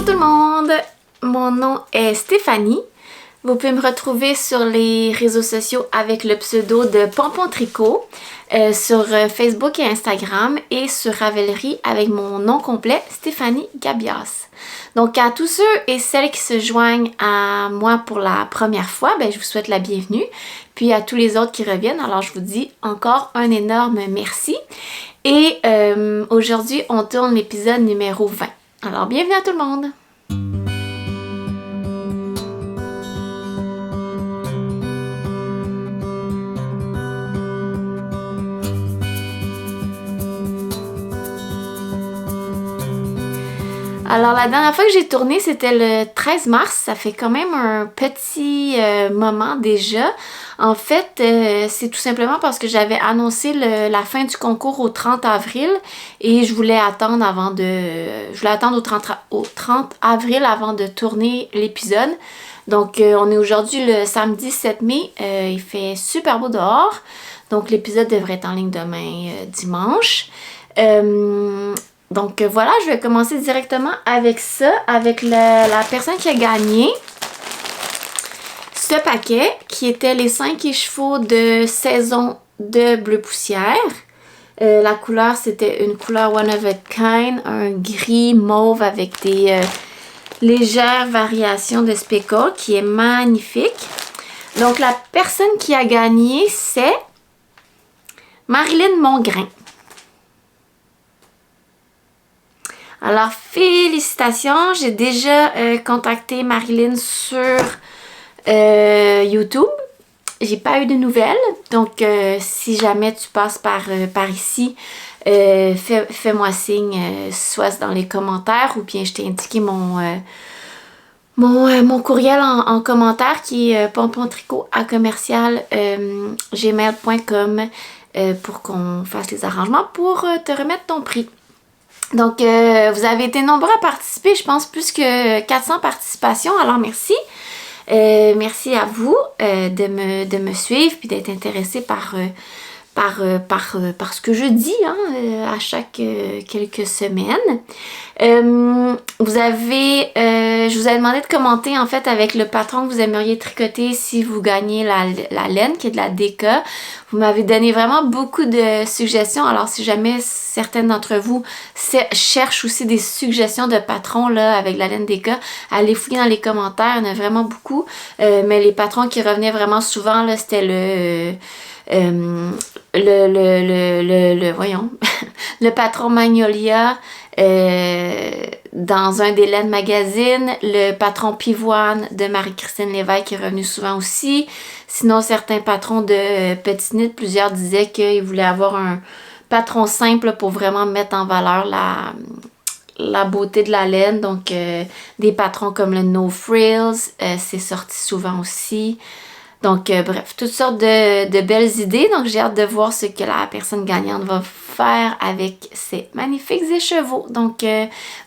tout le monde, mon nom est Stéphanie. Vous pouvez me retrouver sur les réseaux sociaux avec le pseudo de Pompon Tricot, sur Facebook et Instagram et sur Ravelry avec mon nom complet, Stéphanie Gabias. Donc à tous ceux et celles qui se joignent à moi pour la première fois, je vous souhaite la bienvenue. Puis à tous les autres qui reviennent, alors je vous dis encore un énorme merci. Et aujourd'hui, on tourne l'épisode numéro 20. Alors bienvenue à tout le monde! Alors la dernière fois que j'ai tourné, c'était le 13 mars, ça fait quand même un petit moment déjà. En fait, c'est tout simplement parce que j'avais annoncé la fin du concours au 30 avril et je voulais attendre au 30 avril avant de tourner l'épisode. Donc on est aujourd'hui le samedi 7 mai, il fait super beau dehors, donc l'épisode devrait être en ligne demain dimanche. Donc voilà, je vais commencer directement avec ça, avec la personne qui a gagné ce paquet, qui était les 5 échevaux de saison de Bleu Poussière. La couleur, c'était une couleur one of a kind, un gris mauve avec des légères variations de speckle, qui est magnifique. Donc la personne qui a gagné, c'est Marilyn Mongrain. Alors, félicitations! J'ai déjà contacté Marilyn sur YouTube. J'ai pas eu de nouvelles. Donc, si jamais tu passes par ici, fais-moi signe, soit dans les commentaires ou bien je t'ai indiqué mon courriel en commentaire qui est pompontricot@gmail.com pour qu'on fasse les arrangements pour te remettre ton prix. Donc, vous avez été nombreux à participer, je pense plus que 400 participations, alors merci. Merci à vous de me suivre puis d'être intéressé par ce que je dis à chaque quelques semaines. Je vous avais demandé de commenter en fait avec le patron que vous aimeriez tricoter si vous gagnez la laine qui est de la DK. Vous m'avez donné vraiment beaucoup de suggestions. Alors si jamais certaines d'entre vous cherchent aussi des suggestions de patrons là avec la laine DK, allez fouiller dans les commentaires. Il y en a vraiment beaucoup. Mais les patrons qui revenaient vraiment souvent là, c'était le patron Magnolia dans un des laines magazines, le patron Pivoine de Marie-Christine Lévesque qui est revenu souvent aussi. Sinon, certains patrons de Petit Knit, plusieurs disaient qu'ils voulaient avoir un patron simple pour vraiment mettre en valeur la beauté de la laine. Donc, des patrons comme le No Frills, c'est sorti souvent aussi. Donc, bref, toutes sortes de belles idées. Donc, j'ai hâte de voir ce que la personne gagnante va faire avec ces magnifiques écheveaux. Donc,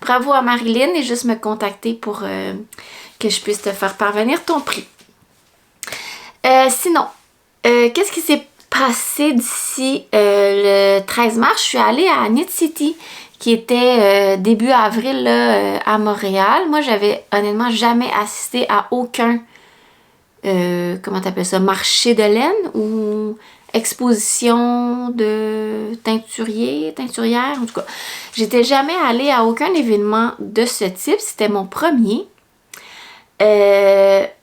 bravo à Marilyn et juste me contacter pour que je puisse te faire parvenir ton prix. Sinon, qu'est-ce qui s'est passé d'ici le 13 mars? Je suis allée à Knit City, qui était début avril là, à Montréal. Moi, j'avais honnêtement jamais assisté à aucun comment t'appelles ça, marché de laine ou exposition de teinturière, en tout cas. J'étais jamais allée à aucun événement de ce type, c'était mon premier.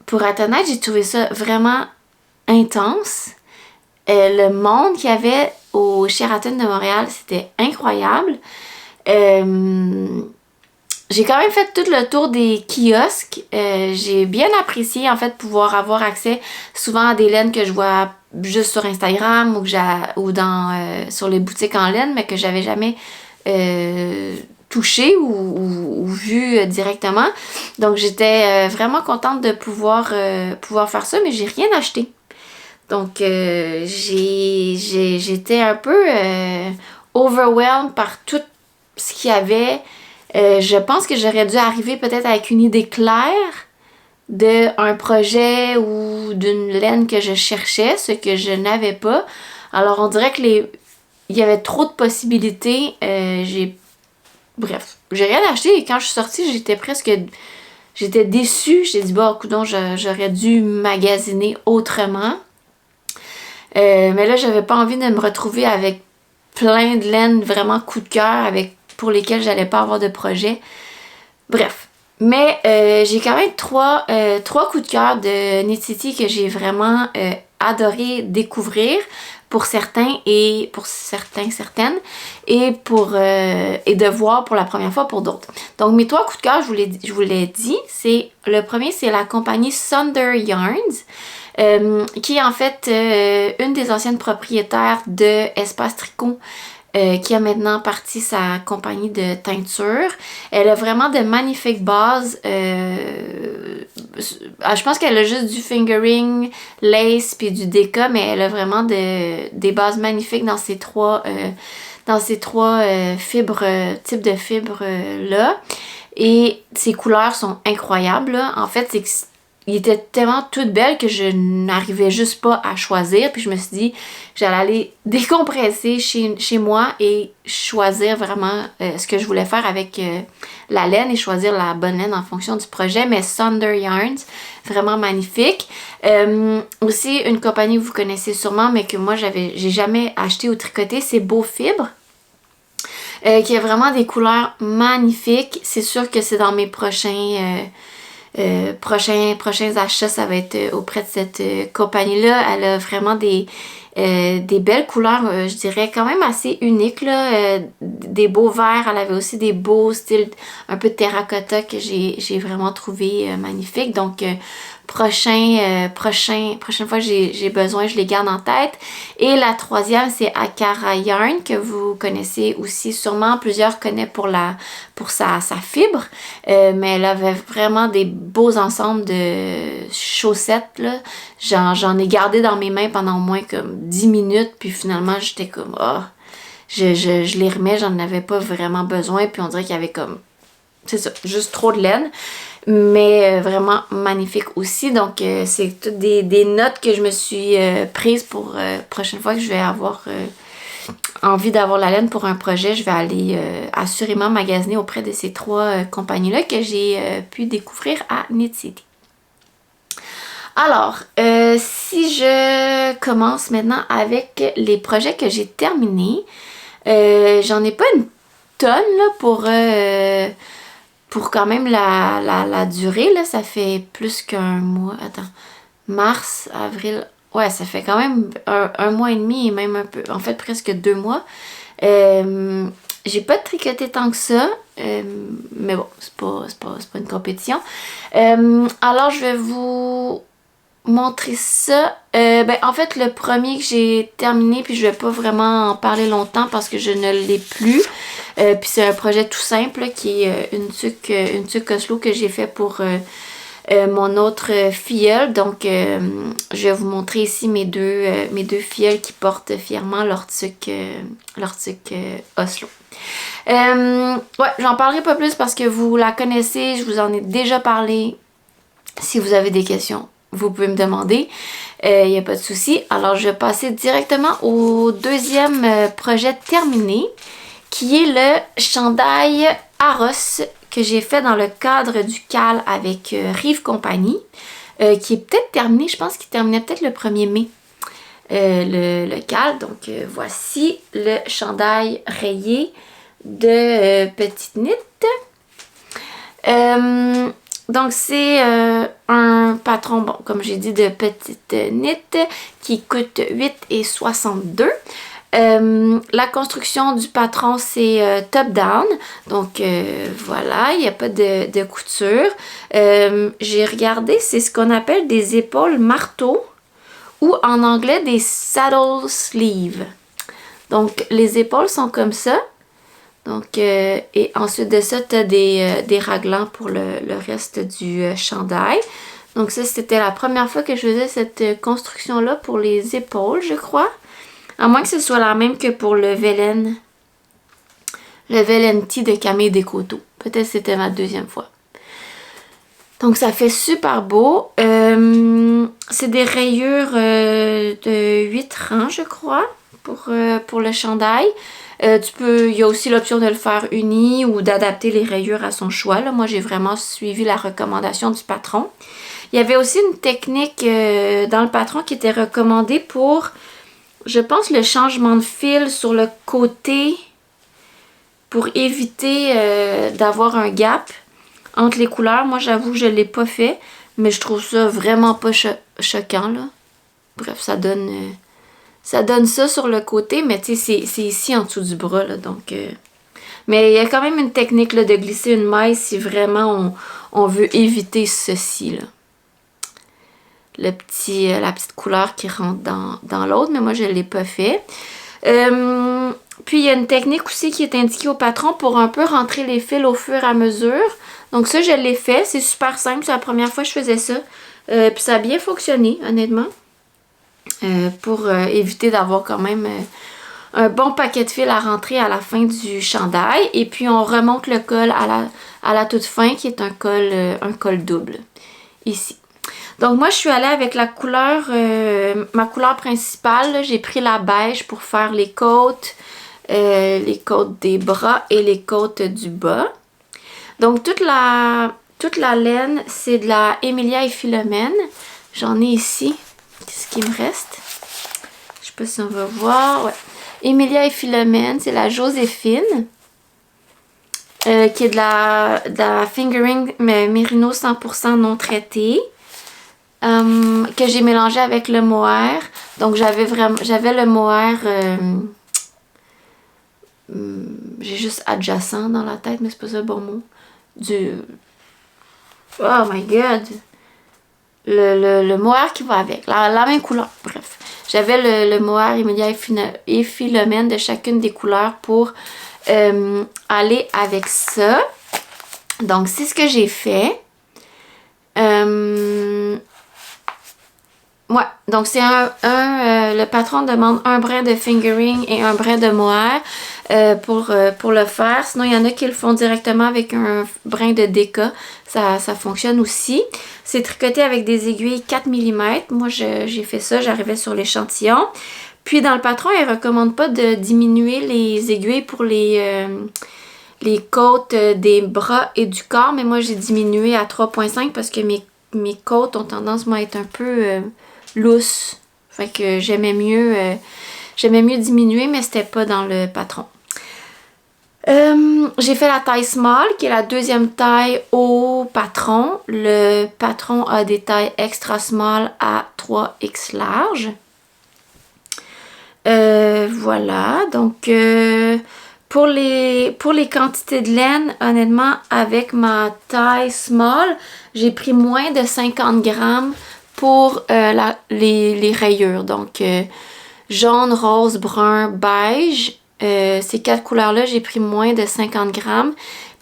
Pour être honnête, j'ai trouvé ça vraiment intense. Le monde qu'il y avait au Sheraton de Montréal, c'était incroyable. J'ai quand même fait tout le tour des kiosques. J'ai bien apprécié en fait pouvoir avoir accès souvent à des laines que je vois juste sur Instagram ou sur les boutiques en laine, mais que j'avais jamais touché ou vu directement. Donc j'étais vraiment contente de pouvoir faire ça, mais j'ai rien acheté. Donc j'étais un peu overwhelmed par tout ce qu'il y avait. Je pense que j'aurais dû arriver peut-être avec une idée claire d'un projet ou d'une laine que je cherchais, ce que je n'avais pas. Alors on dirait que il y avait trop de possibilités. J'ai bref, j'ai rien acheté et quand je suis sortie, j'étais déçue. J'ai dit, bon, coudonc, j'aurais dû magasiner autrement. Mais là, j'avais pas envie de me retrouver avec plein de laine vraiment coup de cœur pour lesquels j'allais pas avoir de projet. Bref. Mais j'ai quand même trois coups de cœur de Knit City que j'ai vraiment adoré découvrir pour certains et pour certaines et de voir pour la première fois pour d'autres. Donc mes trois coups de cœur, je vous l'ai dit, le premier, c'est la compagnie Sunder Yarns, qui est en fait une des anciennes propriétaires de Espace Tricot, qui a maintenant parti sa compagnie de teinture. Elle a vraiment de magnifiques bases. Je pense qu'elle a juste du fingering, lace puis du déca, mais elle a vraiment des bases magnifiques dans ces trois types de fibres là. Et ses couleurs sont incroyables, là. En fait, il était tellement toutes belles que je n'arrivais juste pas à choisir. Puis je me suis dit, j'allais aller décompresser chez moi et choisir vraiment ce que je voulais faire avec la laine et choisir la bonne laine en fonction du projet. Mais Sunder Yarns, vraiment magnifique. Aussi, une compagnie que vous connaissez sûrement, mais que moi, j'ai jamais acheté ou tricoté, c'est Beau Fibre. Qui a vraiment des couleurs magnifiques. C'est sûr que c'est dans mes prochains achats, ça va être auprès de cette compagnie-là. Elle a vraiment des belles couleurs, je dirais quand même assez uniques, là. Des beaux verts, elle avait aussi des beaux styles un peu de terracotta que j'ai vraiment trouvé magnifiques. Donc, prochaine fois que j'ai besoin, je les garde en tête. Et la troisième, c'est Akara Yarn, que vous connaissez aussi sûrement. Plusieurs connaissent pour sa fibre. Mais elle avait vraiment des beaux ensembles de chaussettes, là. J'en ai gardé dans mes mains pendant au moins comme 10 minutes. Puis finalement, j'étais comme, je les remets, j'en avais pas vraiment besoin. Puis on dirait qu'il y avait comme, c'est ça, juste trop de laine. Mais vraiment magnifique aussi. Donc, c'est toutes des notes que je me suis prises pour prochaine fois que je vais avoir envie d'avoir la laine pour un projet. Je vais aller assurément magasiner auprès de ces trois compagnies-là que j'ai pu découvrir à Knit City. Alors, si je commence maintenant avec les projets que j'ai terminés, j'en ai pas une tonne là, pour quand même la durée, là, ça fait plus qu'un mois. Attends, mars, avril, ouais, ça fait quand même un mois et demi et même un peu, en fait presque 2 mois. J'ai pas tricoté tant que ça, mais bon, c'est pas une compétition. Alors, je vais vous montrer ça. En fait, le premier que j'ai terminé, puis je vais pas vraiment en parler longtemps parce que je ne l'ai plus. Puis c'est un projet tout simple là, qui est une tuque Oslo que j'ai fait pour mon autre filleule. Donc, je vais vous montrer ici mes deux filleuls qui portent fièrement leur tuque Oslo. Ouais, j'en parlerai pas plus parce que vous la connaissez, je vous en ai déjà parlé. Si vous avez des questions, vous pouvez me demander. Il n'y a pas de souci. Alors, je vais passer directement au deuxième projet terminé, qui est le chandail Aros que j'ai fait dans le cadre du CAL avec Rive Compagnie, qui est peut-être terminé, je pense qu'il terminait peut-être le 1er mai, le CAL. Donc, voici le chandail rayé de Petite Knit. Donc, c'est un patron, bon, comme j'ai dit, de Petite Knit qui coûte 8,62 $. La construction du patron, c'est top-down. Donc, voilà, il n'y a pas de couture. J'ai regardé, c'est ce qu'on appelle des épaules marteau ou en anglais des saddle sleeves. Donc, les épaules sont comme ça. Donc, et ensuite de ça, tu as des raglans pour le reste du chandail. Donc ça, c'était la première fois que je faisais cette construction-là pour les épaules, je crois. À moins que ce soit la même que pour le Velen Tee de Camille Descoteaux. Peut-être que c'était ma deuxième fois. Donc, ça fait super beau. C'est des rayures de 8 rangs, je crois, pour le chandail. Il y a aussi l'option de le faire uni ou d'adapter les rayures à son choix. Là. Moi, j'ai vraiment suivi la recommandation du patron. Il y avait aussi une technique dans le patron qui était recommandée pour, je pense, le changement de fil sur le côté pour éviter d'avoir un gap entre les couleurs. Moi, j'avoue que je ne l'ai pas fait, mais je trouve ça vraiment pas choquant, là. Bref, ça donne ça sur le côté, mais tu sais, c'est ici en dessous du bras, là, donc... Mais il y a quand même une technique là, de glisser une maille si vraiment on veut éviter ceci, là. La petite couleur qui rentre dans l'autre, mais moi, je ne l'ai pas fait. Puis, il y a une technique aussi qui est indiquée au patron pour un peu rentrer les fils au fur et à mesure. Donc ça, je l'ai fait. C'est super simple. C'est la première fois que je faisais ça. Puis ça a bien fonctionné, honnêtement. Pour éviter d'avoir quand même un bon paquet de fils à rentrer à la fin du chandail. Et puis, on remonte le col à la toute fin, qui est un col double, ici. Donc, moi, je suis allée avec la couleur, ma couleur principale. J'ai pris la beige pour faire les côtes des bras et les côtes du bas. Donc, toute la laine, c'est de la Emilia et Philomène. J'en ai ici. Qu'est-ce qui me reste? Je sais pas si on va voir. Ouais. Emilia et Philomène, c'est la Joséphine. Qui est de la Fingering Merino 100% non traité. Que j'ai mélangé avec le mohair. Donc, j'avais le mohair... j'ai juste adjacent dans la tête, mais c'est pas ça le bon mot. Oh my god! Le mohair qui va avec. La même couleur, bref. J'avais le mohair Emilia et Philomène de chacune des couleurs pour aller avec ça. Donc, c'est ce que j'ai fait. Ouais, donc c'est le patron demande un brin de fingering et un brin de mohair pour le faire. Sinon, il y en a qui le font directement avec un brin de déca. Ça fonctionne aussi. C'est tricoté avec des aiguilles 4 mm. Moi, j'ai fait ça, j'arrivais sur l'échantillon. Puis, dans le patron, il ne recommande pas de diminuer les aiguilles pour les côtes des bras et du corps. Mais moi, j'ai diminué à 3,5 parce que mes côtes ont tendance, moi, à être un peu... lousse. Fait que j'aimais mieux diminuer, mais c'était pas dans le patron. J'ai fait la taille small, qui est la deuxième taille au patron. Le patron a des tailles extra small à 3X large. Voilà. Donc, pour les quantités de laine, honnêtement, avec ma taille small, j'ai pris moins de 50 grammes pour les rayures. Donc, jaune, rose, brun, beige. Ces 4 couleurs-là, j'ai pris moins de 50 grammes.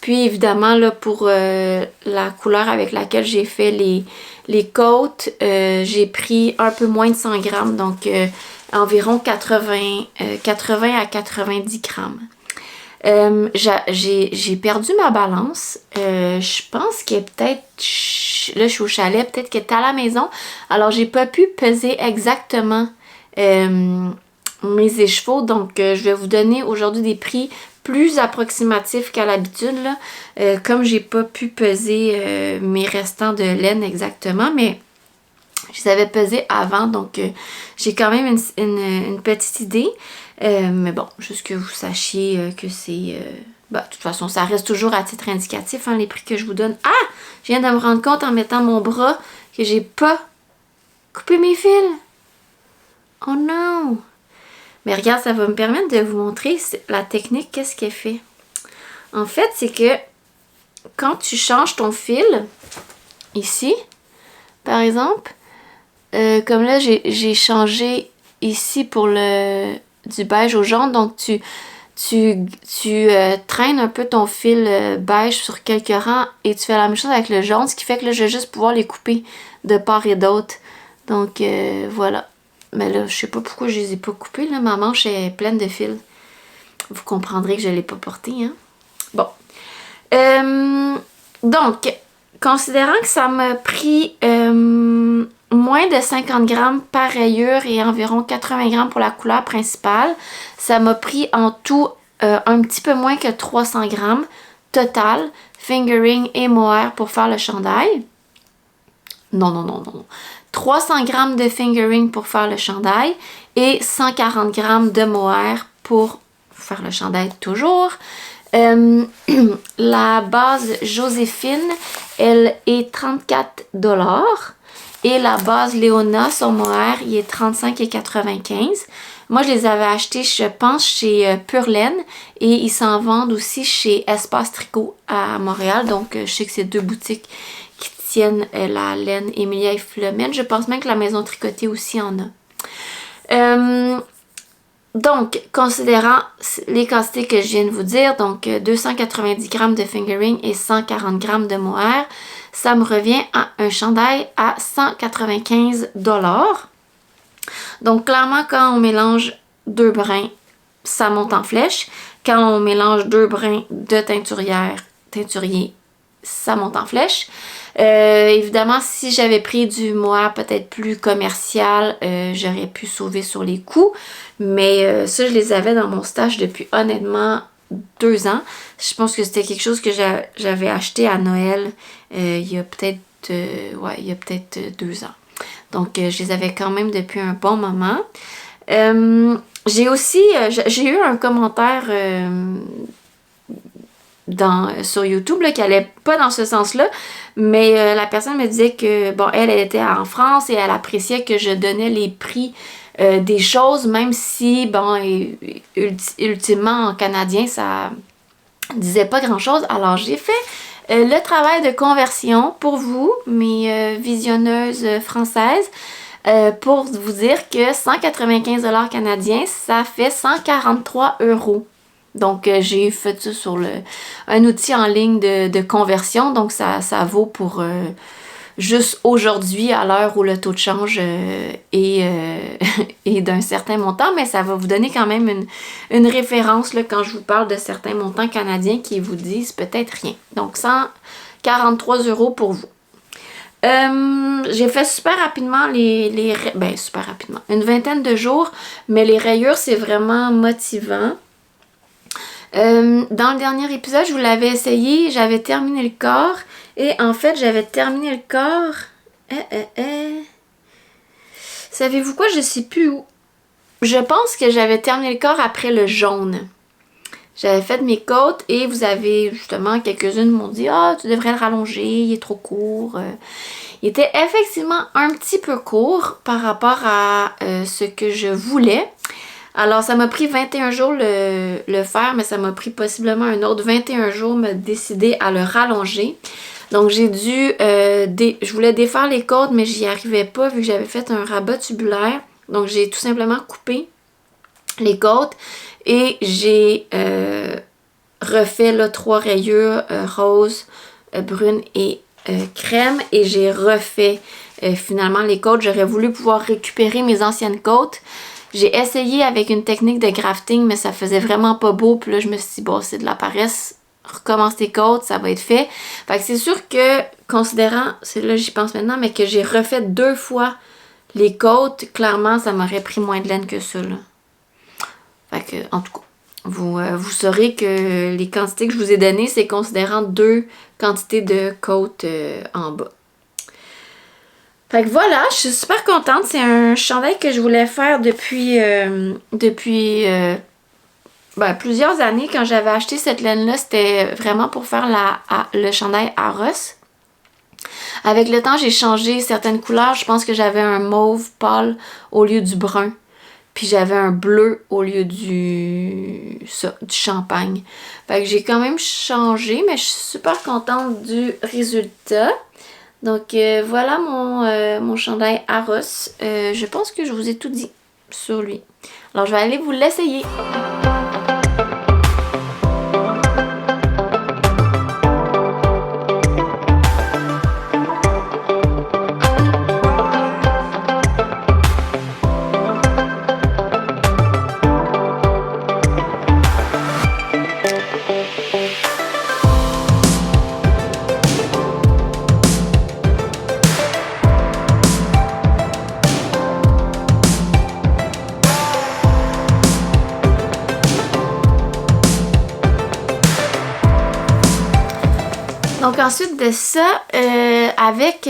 Puis, évidemment, là, pour la couleur avec laquelle j'ai fait les côtes, j'ai pris un peu moins de 100 grammes. Donc, environ 80 à 90 grammes. J'ai perdu ma balance. Je pense qu'elle est peut-être... Là, je suis au chalet. Peut-être qu'elle est à la maison. Alors, j'ai pas pu peser exactement mes écheveaux. Donc, je vais vous donner aujourd'hui des prix plus approximatifs qu'à l'habitude. Comme j'ai pas pu peser mes restants de laine exactement. Mais je les avais pesés avant. Donc, j'ai quand même une petite idée. Mais bon, juste que vous sachiez que c'est... de toute façon, ça reste toujours à titre indicatif, hein, les prix que je vous donne. Ah! Je viens de me rendre compte en mettant mon bras que j'ai pas coupé mes fils. Oh non! Mais regarde, ça va me permettre de vous montrer la technique, qu'est-ce qu'elle fait. En fait, c'est que quand tu changes ton fil, ici, par exemple, comme là, j'ai changé ici pour du beige au jaune, donc tu traînes un peu ton fil beige sur quelques rangs et tu fais la même chose avec le jaune, ce qui fait que là, je vais juste pouvoir les couper de part et d'autre. Donc, voilà. Mais là, je sais pas pourquoi je les ai pas coupés, là. Ma manche est pleine de fils. Vous comprendrez que je l'ai pas porté, hein. Bon. Donc, considérant que ça m'a pris moins de 50 grammes par rayure et environ 80 grammes pour la couleur principale, ça m'a pris en tout un petit peu moins que 300 grammes total, fingering et mohair pour faire le chandail. Non. 300 grammes de fingering pour faire le chandail et 140 grammes de mohair pour faire le chandail toujours. La base Joséphine, elle est 34 $ et la base Léona, son mohair, il est 35,95 $. Moi, je les avais achetés, je pense, chez Pure Laine et ils s'en vendent aussi chez Espace Tricot à Montréal. Donc, je sais que c'est 2 boutiques qui tiennent la laine Emilia et Philomène. Je pense même que la maison tricotée aussi en a. Donc, considérant les quantités que je viens de vous dire, donc 290 grammes de fingering et 140 grammes de mohair, ça me revient à un chandail à 195 $. Donc, clairement, quand on mélange 2 brins, ça monte en flèche. Quand on mélange 2 brins de teinturier, ça monte en flèche. Évidemment, si j'avais pris du mohair peut-être plus commercial, j'aurais pu sauver sur les coûts. Mais ça, je les avais dans mon stash depuis honnêtement 2 ans. Je pense que c'était quelque chose que j'avais acheté à Noël il y a peut-être 2 ans. Donc, je les avais quand même depuis un bon moment. J'ai aussi, j'ai eu un commentaire sur YouTube là, qui allait pas dans ce sens-là, mais la personne me disait que, bon, elle était en France et elle appréciait que je donnais les prix des choses, même si, bon, ultimement, en canadien, ça disait pas grand-chose. Alors, j'ai fait le travail de conversion pour vous, mes visionneuses françaises, pour vous dire que 195 $ canadiens, ça fait 143 €. Donc, j'ai fait ça sur un outil en ligne de conversion. Donc, ça vaut pour juste aujourd'hui, à l'heure où le taux de change est d'un certain montant. Mais ça va vous donner quand même une référence là, quand je vous parle de certains montants canadiens qui vous disent peut-être rien. Donc, 143 € pour vous. J'ai fait super rapidement super rapidement, une vingtaine de jours, mais les rayures, c'est vraiment motivant. Dans le dernier épisode, je vous l'avais essayé, j'avais terminé le corps et en fait, j'avais terminé le corps. Savez-vous quoi? Je sais plus où. Je pense que j'avais terminé le corps après le jaune. J'avais fait mes côtes et vous avez justement quelques-unes m'ont dit « Ah, tu devrais le rallonger, il est trop court. » Il était effectivement un petit peu court par rapport à ce que je voulais. Alors, ça m'a pris 21 jours le faire, mais ça m'a pris possiblement un autre 21 jours me décider à le rallonger. Donc, j'ai dû... je voulais défaire les côtes, mais j'y arrivais pas vu que j'avais fait un rabat tubulaire. Donc, j'ai tout simplement coupé les côtes et j'ai refait là, 3 rayures rose, brune et crème. Et j'ai refait finalement les côtes. J'aurais voulu pouvoir récupérer mes anciennes côtes. J'ai essayé avec une technique de grafting, mais ça faisait vraiment pas beau. Puis là, je me suis dit, bon, c'est de la paresse. Recommence tes côtes, ça va être fait. Fait que c'est sûr que, considérant, c'est là j'y pense maintenant, mais que j'ai refait 2 fois les côtes, clairement, ça m'aurait pris moins de laine que ça, là. Fait que, en tout cas, vous saurez que les quantités que je vous ai données, c'est considérant 2 quantités de côtes en bas. Fait que voilà, je suis super contente. C'est un chandail que je voulais faire depuis plusieurs années. Quand j'avais acheté cette laine-là, c'était vraiment pour faire le chandail à Ross. Avec le temps, j'ai changé certaines couleurs. Je pense que j'avais un mauve pâle au lieu du brun. Puis j'avais un bleu au lieu du champagne. Fait que j'ai quand même changé, mais je suis super contente du résultat. Donc voilà mon chandail à Ross. Je pense que je vous ai tout dit sur lui. Alors je vais aller vous l'essayer. Donc ensuite de ça, avec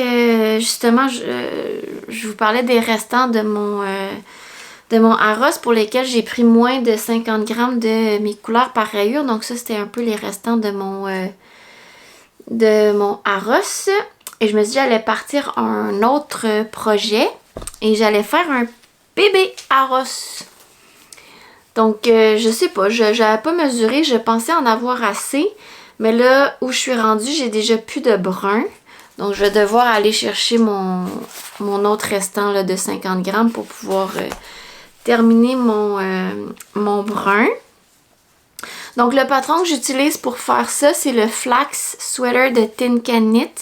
justement, je vous parlais des restants de mon Aros pour lesquels j'ai pris moins de 50 grammes de mes couleurs par rayure. Donc ça, c'était un peu les restants de mon Aros. Et je me suis dit j'allais partir un autre projet et j'allais faire un bébé Aros. Donc je sais pas, j'avais pas mesuré, je pensais en avoir assez. Mais là où je suis rendue, j'ai déjà plus de brun. Donc je vais devoir aller chercher mon autre restant là, de 50 grammes pour pouvoir terminer mon brun. Donc le patron que j'utilise pour faire ça, c'est le Flax Sweater de Tin Can Knit.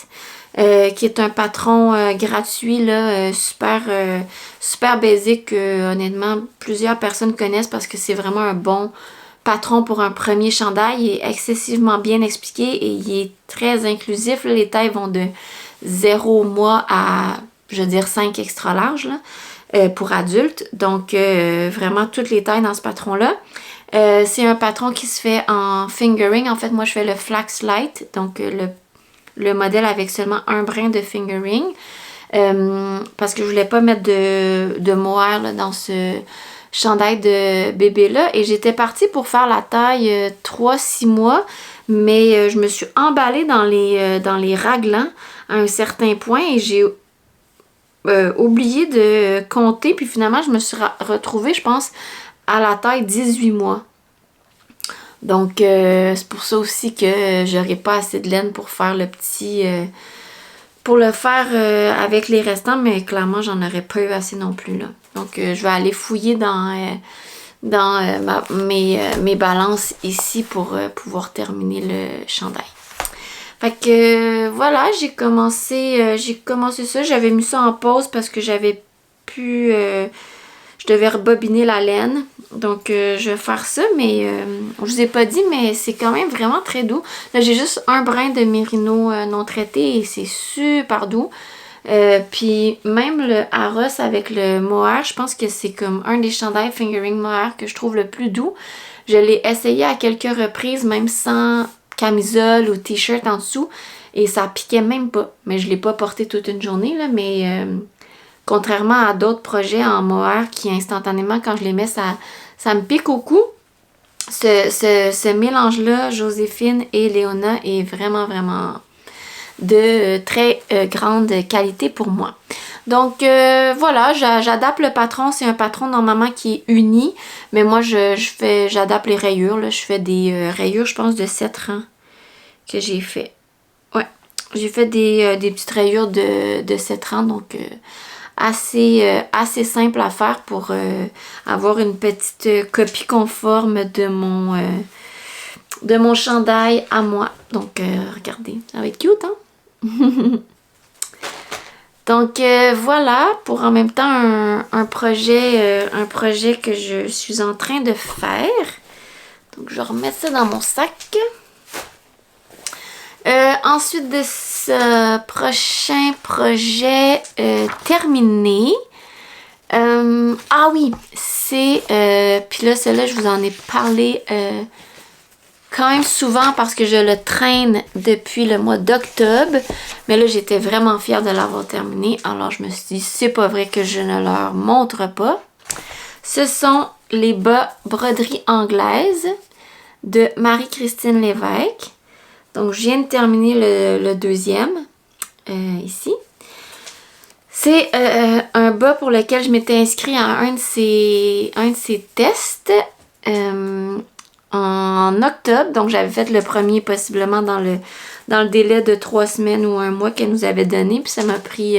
Qui est un patron gratuit, là, super basique. Honnêtement, plusieurs personnes connaissent parce que c'est vraiment un bon patron pour un premier chandail. Il est excessivement bien expliqué et il est très inclusif. Là, les tailles vont de 0 mois à, je veux dire, 5 extra larges là, pour adultes. Donc, vraiment toutes les tailles dans ce patron-là. C'est un patron qui se fait en fingering. En fait, moi, je fais le Flax Light, donc le modèle avec seulement un brin de fingering. Parce que je voulais pas mettre de mohair là, dans ce chandail de bébé-là. Et j'étais partie pour faire la taille 3-6 mois. Mais je me suis emballée dans les raglans à un certain point. Et j'ai oublié de compter. Puis finalement, je me suis retrouvée, je pense, à la taille 18 mois. Donc, c'est pour ça aussi que j'aurais pas assez de laine pour faire le petit... pour le faire avec les restants, mais clairement, j'en aurais pas eu assez non plus, là. Donc, je vais aller fouiller dans mes balances ici pour pouvoir terminer le chandail. Fait que, voilà, j'ai commencé ça. J'avais mis ça en pause parce que j'avais pu... je devais rebobiner la laine. Donc, je vais faire ça, mais je vous ai pas dit, mais c'est quand même vraiment très doux. Là, j'ai juste un brin de mérino non traité et c'est super doux. Puis, même le Aros avec le mohair, je pense que c'est comme un des chandails fingering mohair que je trouve le plus doux. Je l'ai essayé à quelques reprises, même sans camisole ou t-shirt en dessous, et ça piquait même pas. Mais je l'ai pas porté toute une journée, là, mais... contrairement à d'autres projets en mohair qui instantanément, quand je les mets, ça me pique au cou. Ce mélange-là, Joséphine et Léona, est vraiment, vraiment de très grande qualité pour moi. Donc voilà, j'adapte le patron. C'est un patron normalement qui est uni, mais moi j'adapte les rayures. Là. Je fais des rayures, je pense, de 7 rangs que j'ai fait. Ouais, j'ai fait des petites rayures de 7 rangs, donc... assez simple à faire pour avoir une petite copie conforme de mon chandail à moi. Donc, regardez, ça va être cute, hein? Donc, voilà, pour en même temps un projet que je suis en train de faire. Donc, je remets ça dans mon sac. Ensuite de ce prochain projet terminé, ah oui, c'est, puis là, celui-là, je vous en ai parlé quand même souvent parce que je le traîne depuis le mois d'octobre, mais là, j'étais vraiment fière de l'avoir terminé, alors je me suis dit, c'est pas vrai que je ne leur montre pas. Ce sont les bas broderie anglaise de Marie-Christine Lévesque. Donc, je viens de terminer le deuxième, ici. C'est un bas pour lequel je m'étais inscrite à un de ces tests en octobre. Donc, j'avais fait le premier possiblement dans le délai de 3 semaines ou 1 mois qu'elle nous avait donné. Puis, ça m'a pris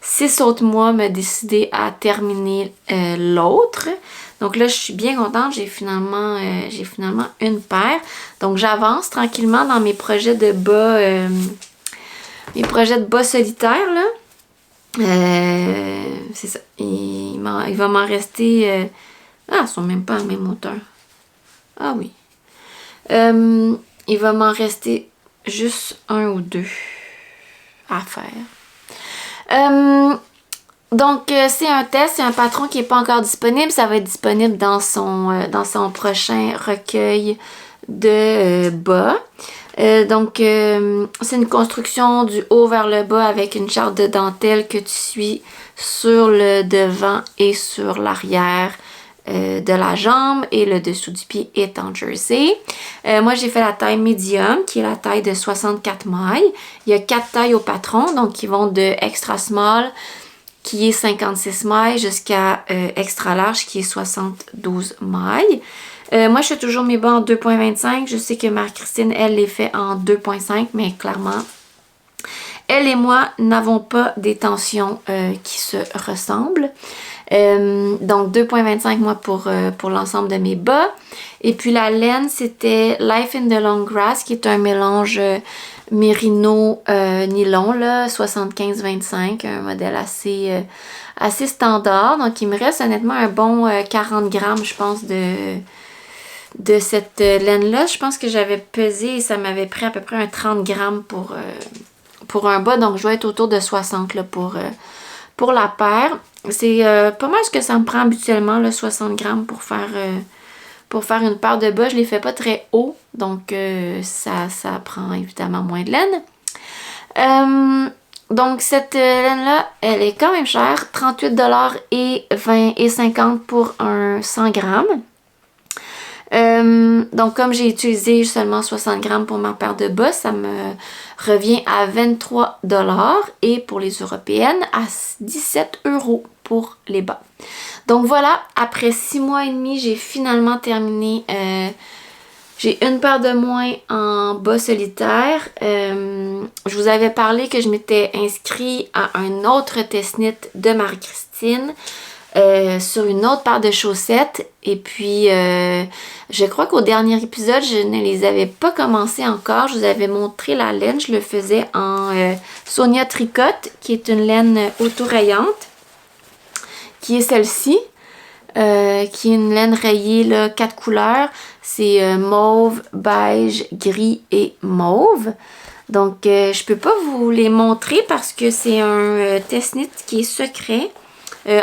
6 autres mois me décider à terminer l'autre. Donc là, je suis bien contente. J'ai finalement une paire. Donc, j'avance tranquillement dans mes projets de bas, solitaires, là. C'est ça. Il va m'en rester... ils sont même pas à la même hauteur. Ah oui. Il va m'en rester juste 1 ou 2 à faire. Donc, c'est un test, c'est un patron qui n'est pas encore disponible. Ça va être disponible dans son prochain recueil de bas. C'est une construction du haut vers le bas avec une charte de dentelle que tu suis sur le devant et sur l'arrière de la jambe et le dessous du pied est en jersey. Moi, j'ai fait la taille médium qui est la taille de 64 mailles. Il y a 4 tailles au patron, donc qui vont de extra small qui est 56 mailles jusqu'à extra large qui est 72 mailles. Moi, je fais toujours mes bas en 2.25. Je sais que Marie-Christine, elle les fait en 2.5, mais clairement, elle et moi n'avons pas des tensions qui se ressemblent. Donc 2.25 moi pour l'ensemble de mes bas. Et puis la laine, c'était Life in the Long Grass, qui est un mélange mérino nylon, là, 75-25, un modèle assez standard. Donc il me reste honnêtement un bon 40 grammes, je pense, de cette laine-là. Je pense que j'avais pesé et ça m'avait pris à peu près un 30 grammes pour un bas. Donc je dois être autour de 60 là, pour la paire. C'est pas mal ce que ça me prend habituellement, là, 60 grammes pour faire une paire de bas. Je les fais pas très haut, donc ça prend évidemment moins de laine. Donc cette laine-là, elle est quand même chère, 38$ et 20,50 pour un 100 grammes. Donc comme j'ai utilisé seulement 60 grammes pour ma paire de bas, ça me revient à 23$ et pour les européennes à 17€ pour les bas. Donc voilà, après 6 mois et demi, j'ai finalement terminé. J'ai une paire de moins en bas solitaire. Je vous avais parlé que je m'étais inscrite à un autre test knit de Marie-Christine. Sur une autre paire de chaussettes et puis je crois qu'au dernier épisode je ne les avais pas commencé encore. Je vous avais montré la laine, je le faisais en Sonia Tricotte qui est une laine auto-rayante qui est celle-ci qui est une laine rayée là, 4 couleurs, c'est mauve, beige, gris et mauve. Donc je peux pas vous les montrer parce que c'est un test knit qui est secret.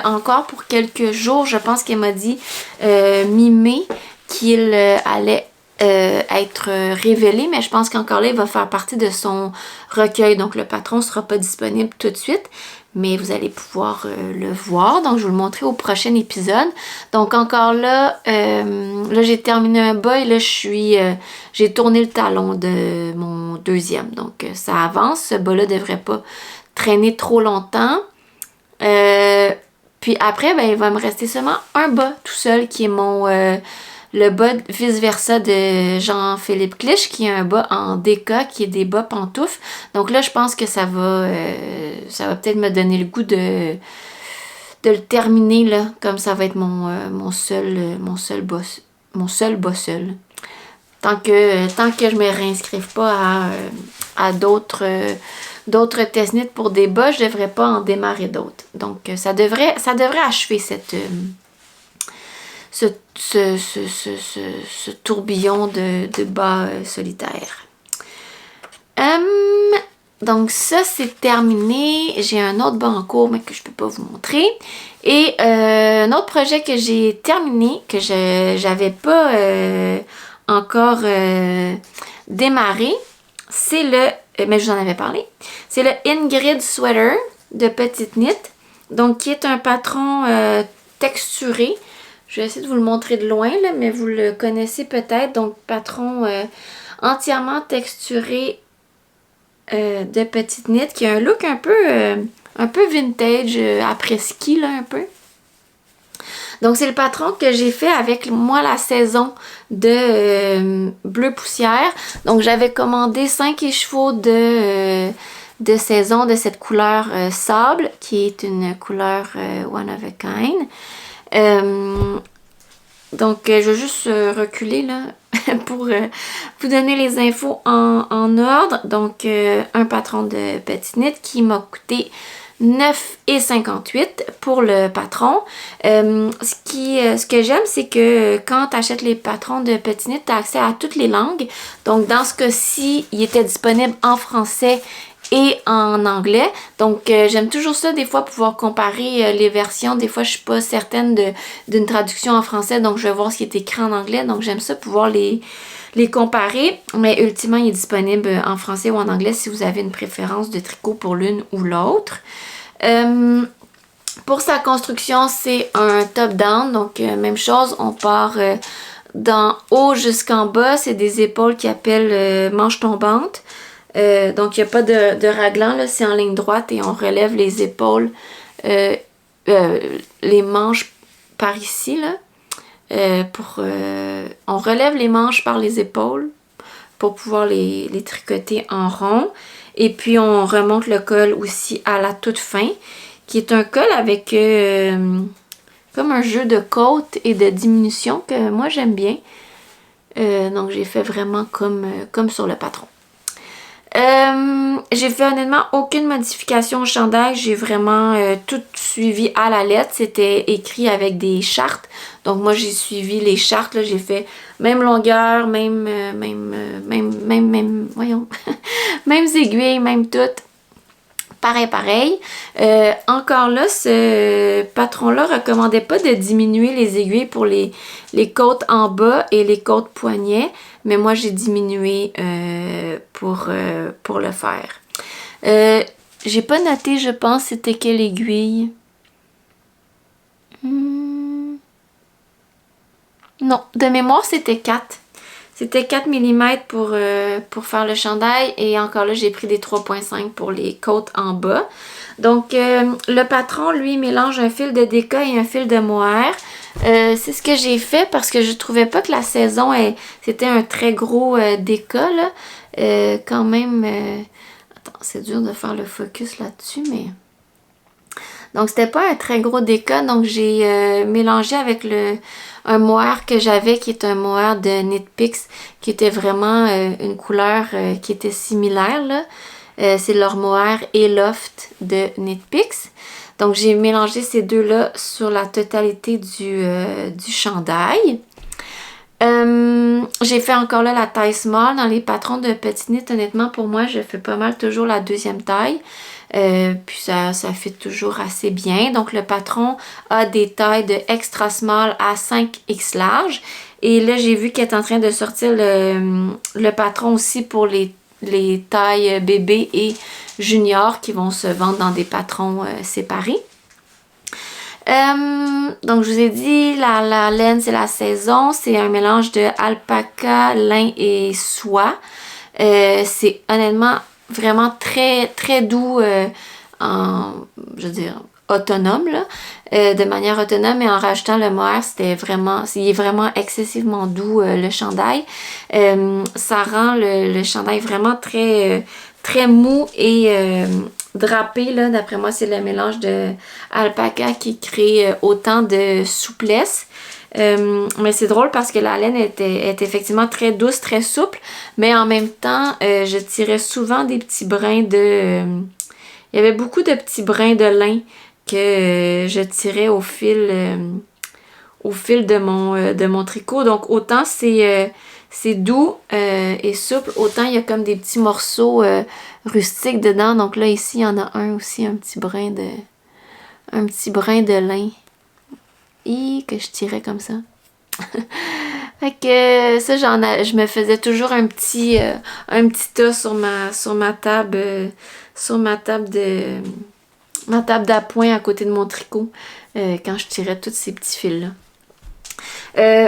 Encore pour quelques jours, je pense qu'elle m'a dit mi-mai qu'il allait être révélé, mais je pense qu'encore là, il va faire partie de son recueil. Donc le patron ne sera pas disponible tout de suite, mais vous allez pouvoir le voir. Donc je vais vous le montrer au prochain épisode. Donc encore là, là j'ai terminé un bas et là j'ai tourné le talon de mon deuxième. Donc ça avance, ce bas-là ne devrait pas traîner trop longtemps. Puis après, ben, il va me rester seulement un bas tout seul qui est le bas vice-versa de Jean-Philippe Clich, qui est un bas en DK, qui est des bas pantoufles. Donc là, je pense que ça va peut-être me donner le goût de le terminer, là, comme ça va être mon seul bas seul. Tant que je me réinscrive pas à d'autres test knit pour des bas, je devrais pas en démarrer d'autres. Donc ça devrait achever ce tourbillon de bas solitaires. Donc ça c'est terminé. J'ai un autre bas en cours mais que je peux pas vous montrer. Et un autre projet que j'ai terminé, que j'avais pas encore démarré, c'est mais je vous en avais parlé, c'est le Ingrid Sweater de Petite Knit, donc qui est un patron texturé. Je vais essayer de vous le montrer de loin, là, mais vous le connaissez peut-être. Donc patron entièrement texturé de Petite Knit, qui a un look un peu vintage, après-ski, là, un peu. Donc, c'est le patron que j'ai fait avec moi la saison de bleu poussière. Donc, j'avais commandé 5 écheveaux de saison de cette couleur sable, qui est une couleur one of a kind. Donc, je vais juste reculer là pour vous donner les infos en ordre. Donc, un patron de Petite Knit qui m'a coûté 9,58 pour le patron. Ce que j'aime, c'est que quand tu achètes les patrons de Petite Knit, tu as accès à toutes les langues. Donc, dans ce cas-ci, il était disponible en français et en anglais. Donc, j'aime toujours ça, des fois, pouvoir comparer les versions. Des fois, je suis pas certaine d'une traduction en français, donc je vais voir ce qui est écrit en anglais. Donc, j'aime ça, pouvoir les comparer. Mais ultimement, il est disponible en français ou en anglais si vous avez une préférence de tricot pour l'une ou l'autre. Pour sa construction, c'est un top-down. Donc, même chose, on part d'en haut jusqu'en bas. C'est des épaules qui appellent manches tombantes. Donc, il n'y a pas de raglan, là, c'est en ligne droite et on relève les épaules, les manches par ici, là. On relève les manches par les épaules pour pouvoir les tricoter en rond. Et puis, on remonte le col aussi à la toute fin, qui est un col avec comme un jeu de côte et de diminution que moi, j'aime bien. Donc, j'ai fait vraiment comme sur le patron. J'ai fait honnêtement aucune modification au chandail. J'ai vraiment tout suivi à la lettre. C'était écrit avec des chartes. Donc moi j'ai suivi les chartes. J'ai fait même longueur, voyons, mêmes aiguilles, même tout. Pareil. Encore là, ce patron-là recommandait pas de diminuer les aiguilles pour les côtes en bas et les côtes poignets, mais moi j'ai diminué pour le faire. J'ai pas noté, je pense, c'était quelle aiguille. Non, de mémoire, c'était 4. C'était 4 mm pour faire le chandail et encore là, j'ai pris des 3,5 pour les côtes en bas. Donc, le patron, lui, mélange un fil de DK et un fil de mohair. C'est ce que j'ai fait parce que je trouvais pas que la saison, c'était un très gros DK, là. Quand même, attends, c'est dur de faire le focus là-dessus, mais... Donc, c'était pas un très gros DK, donc j'ai mélangé avec un mohair que j'avais, qui est un mohair de Knit Picks, qui était vraiment une couleur qui était similaire, là. C'est leur mohair et loft de Knit Picks. Donc, j'ai mélangé ces deux-là sur la totalité du chandail. J'ai fait encore là la taille small. Dans les patrons de petit knit, honnêtement, pour moi, je fais pas mal toujours la deuxième taille. Puis ça fait toujours assez bien. Donc, le patron a des tailles de extra small à 5X large. Et là, j'ai vu qu'il est en train de sortir le patron aussi pour les tailles bébé et junior qui vont se vendre dans des patrons séparés. Donc, je vous ai dit, la laine, c'est la saison. C'est un mélange de alpaca, lin et soie. C'est honnêtement vraiment très, très doux je veux dire, autonome, là. De manière autonome, et en rajoutant le mohair, il est vraiment excessivement doux, le chandail. Ça rend le chandail vraiment très, très mou et drapé, là. D'après moi, c'est le mélange de alpaca qui crée autant de souplesse. Mais c'est drôle parce que la laine est effectivement très douce, très souple, mais en même temps, je tirais souvent des petits brins il y avait beaucoup de petits brins de lin que je tirais au fil de mon tricot. Donc autant c'est doux et souple, autant il y a comme des petits morceaux rustiques dedans. Donc là, ici, il y en a un aussi, un petit brin de lin. Et que je tirais comme ça. Fait que ça, je me faisais toujours un petit tas sur ma table d'appoint à côté de mon tricot quand je tirais tous ces petits fils-là.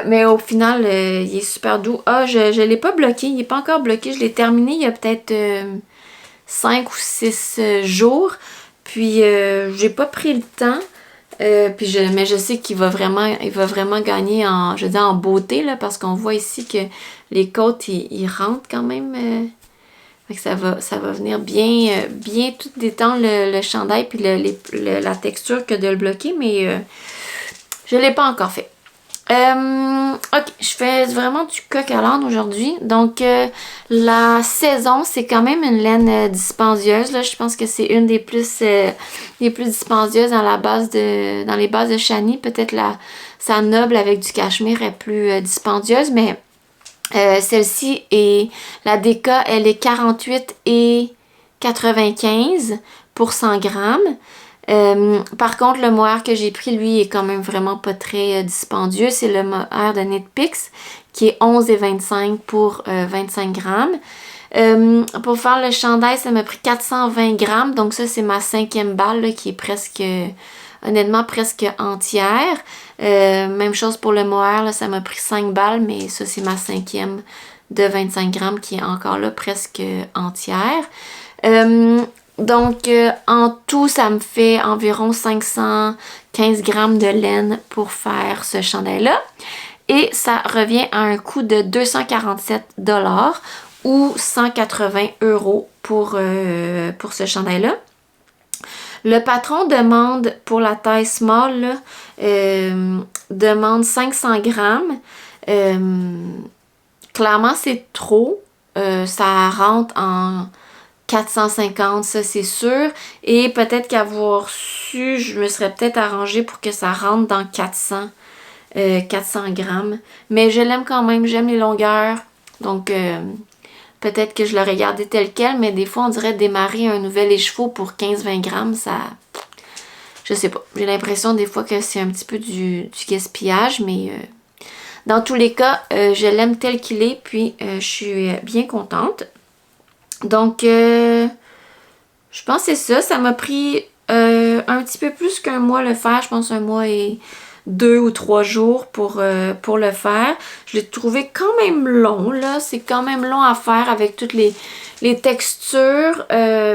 Mais au final, il est super doux. Ah, je l'ai pas bloqué, il n'est pas encore bloqué. Je l'ai terminé il y a peut-être 5 ou 6 jours. Puis j'ai pas pris le temps. Mais je sais il va vraiment gagner en beauté, là, parce qu'on voit ici que les côtes, ils rentrent quand même. Fait que ça va venir bien tout détendre le chandail puis la texture que de le bloquer, mais je l'ai pas encore fait. Ok, je fais vraiment du coq à l'âne aujourd'hui. Donc, la saison, c'est quand même une laine dispendieuse. Là. Je pense que c'est une des plus dispendieuses dans les bases de Shani. Peut-être sa noble avec du cachemire est plus dispendieuse, mais celle-ci la DK, elle est 48 et $2,95 pour 100 grammes. Par contre, le mohair que j'ai pris, lui, est quand même vraiment pas très dispendieux. C'est le mohair de Knitpicks qui est $11,25 pour 25 grammes. Pour faire le chandail, ça m'a pris 420 grammes. Donc ça, c'est ma 5e balle là, qui est presque, honnêtement, presque entière. Même chose pour le mohair, là, ça m'a pris 5 balles, mais ça, c'est ma 5e de 25 grammes qui est encore là, presque entière. Donc, en tout, ça me fait environ 515 grammes de laine pour faire ce chandail-là. Et ça revient à un coût de 247 $ ou 180 € pour ce chandail-là. Le patron demande, pour la taille small, là, demande 500 grammes. Clairement, c'est trop. Ça rentre en 450, ça c'est sûr. Et peut-être qu'avoir su, je me serais peut-être arrangée pour que ça rentre dans 400 grammes. Mais je l'aime quand même, j'aime les longueurs. Donc, peut-être que je l'aurais gardé tel quel, mais des fois, on dirait démarrer un nouvel écheveau pour 15-20 grammes, ça... Je sais pas. J'ai l'impression des fois que c'est un petit peu du gaspillage, mais... Dans tous les cas, je l'aime tel qu'il est, puis je suis bien contente. Donc, je pense que c'est ça. Ça m'a pris un petit peu plus qu'un mois le faire. Je pense 1 mois et 2 ou 3 jours pour le faire. Je l'ai trouvé quand même long, là. C'est quand même long à faire avec toutes les textures.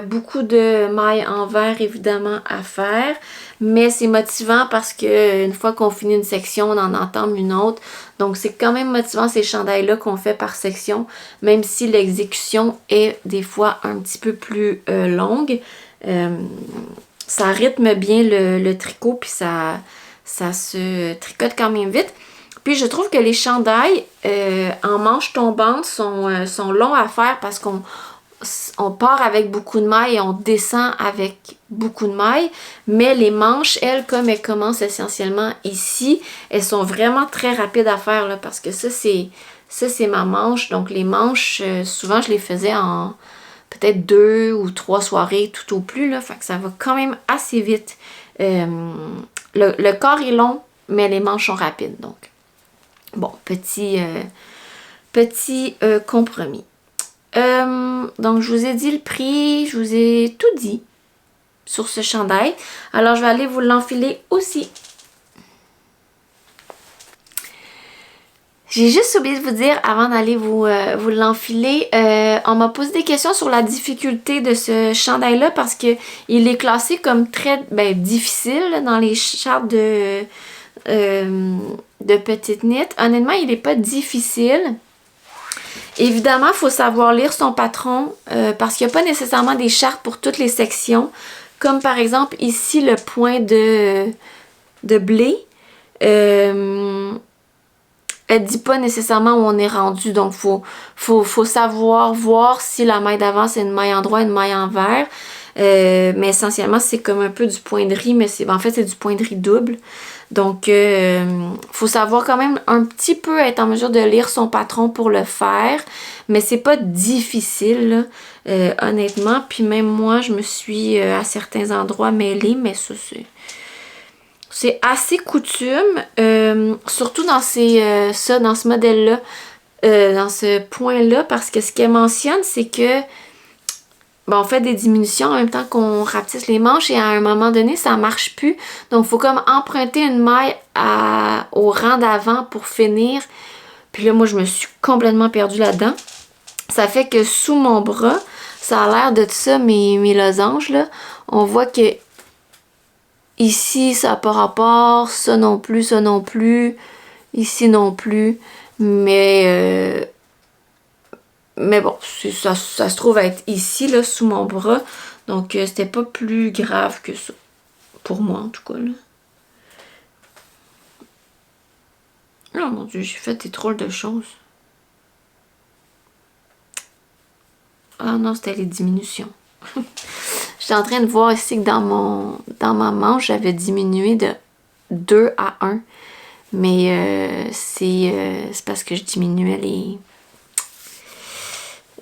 Beaucoup de mailles en verre, évidemment, à faire. Mais c'est motivant parce que une fois qu'on finit une section, on en entame une autre. Donc, c'est quand même motivant ces chandails-là qu'on fait par section, même si l'exécution est des fois un petit peu plus longue. Ça rythme bien le tricot, puis ça se tricote quand même vite. Puis, je trouve que les chandails en manches tombantes sont longs à faire parce qu'on part avec beaucoup de mailles et on descend avec beaucoup de mailles, mais les manches, elles, comme elles commencent essentiellement ici, elles sont vraiment très rapides à faire, là, parce que ça, c'est ma manche. Donc, les manches, souvent, je les faisais en peut-être 2 ou 3 soirées tout au plus, là, fait que ça va quand même assez vite. Le corps est long, mais les manches sont rapides, donc. Bon, petit compromis. Donc, je vous ai dit le prix, je vous ai tout dit sur ce chandail. Alors, je vais aller vous l'enfiler aussi. J'ai juste oublié de vous dire, avant d'aller vous l'enfiler, on m'a posé des questions sur la difficulté de ce chandail-là parce que il est classé comme très difficile là, dans les chartes de Petite Knit. Honnêtement, il n'est pas difficile. Évidemment, il faut savoir lire son patron parce qu'il n'y a pas nécessairement des chartes pour toutes les sections. Comme par exemple ici le point de blé. Elle dit pas nécessairement où on est rendu. Donc, faut savoir voir si la maille d'avant c'est une maille en droit, une maille en vert. Mais essentiellement, c'est comme un peu du point de riz, mais en fait, c'est du point de riz double. Donc, faut savoir quand même un petit peu être en mesure de lire son patron pour le faire. Mais c'est pas difficile, là, honnêtement. Puis même moi, je me suis à certains endroits mêlée, mais ça, c'est assez coutume. Surtout dans dans ce modèle-là, dans ce point-là, parce que ce qu'elle mentionne, c'est que on fait des diminutions en même temps qu'on rapetisse les manches et à un moment donné, ça marche plus. Donc, il faut comme emprunter une maille au rang d'avant pour finir. Puis là, moi, je me suis complètement perdue là-dedans. Ça fait que sous mon bras, ça a l'air de ça, mes losanges, là. On voit que ici, ça n'a pas rapport, ça non plus, ici non plus. Mais bon, ça se trouve être ici, là, sous mon bras. Donc, c'était pas plus grave que ça. Pour moi, en tout cas, là. Oh mon Dieu, j'ai fait des drôles de choses. Ah non, c'était les diminutions. J'étais en train de voir ici que dans ma manche, j'avais diminué de 2 à 1. Mais c'est parce que je diminuais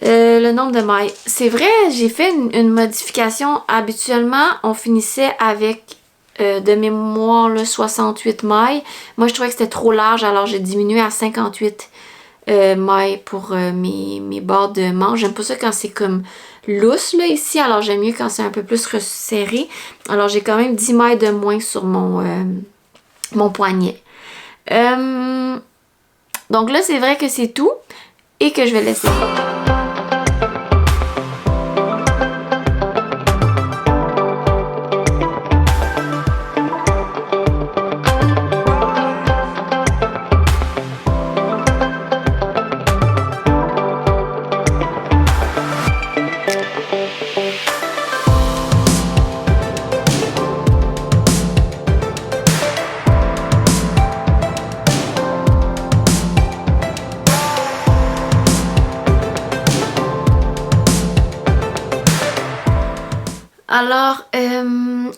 Le nombre de mailles. C'est vrai, j'ai fait une modification. Habituellement, on finissait avec de mémoire là, 68 mailles. Moi, je trouvais que c'était trop large, alors j'ai diminué à 58 mailles pour mes bords de manche. J'aime pas ça quand c'est comme lousse là ici, alors j'aime mieux quand c'est un peu plus resserré. Alors j'ai quand même 10 mailles de moins sur mon poignet. Donc là, c'est vrai que c'est tout et que je vais laisser. Alors,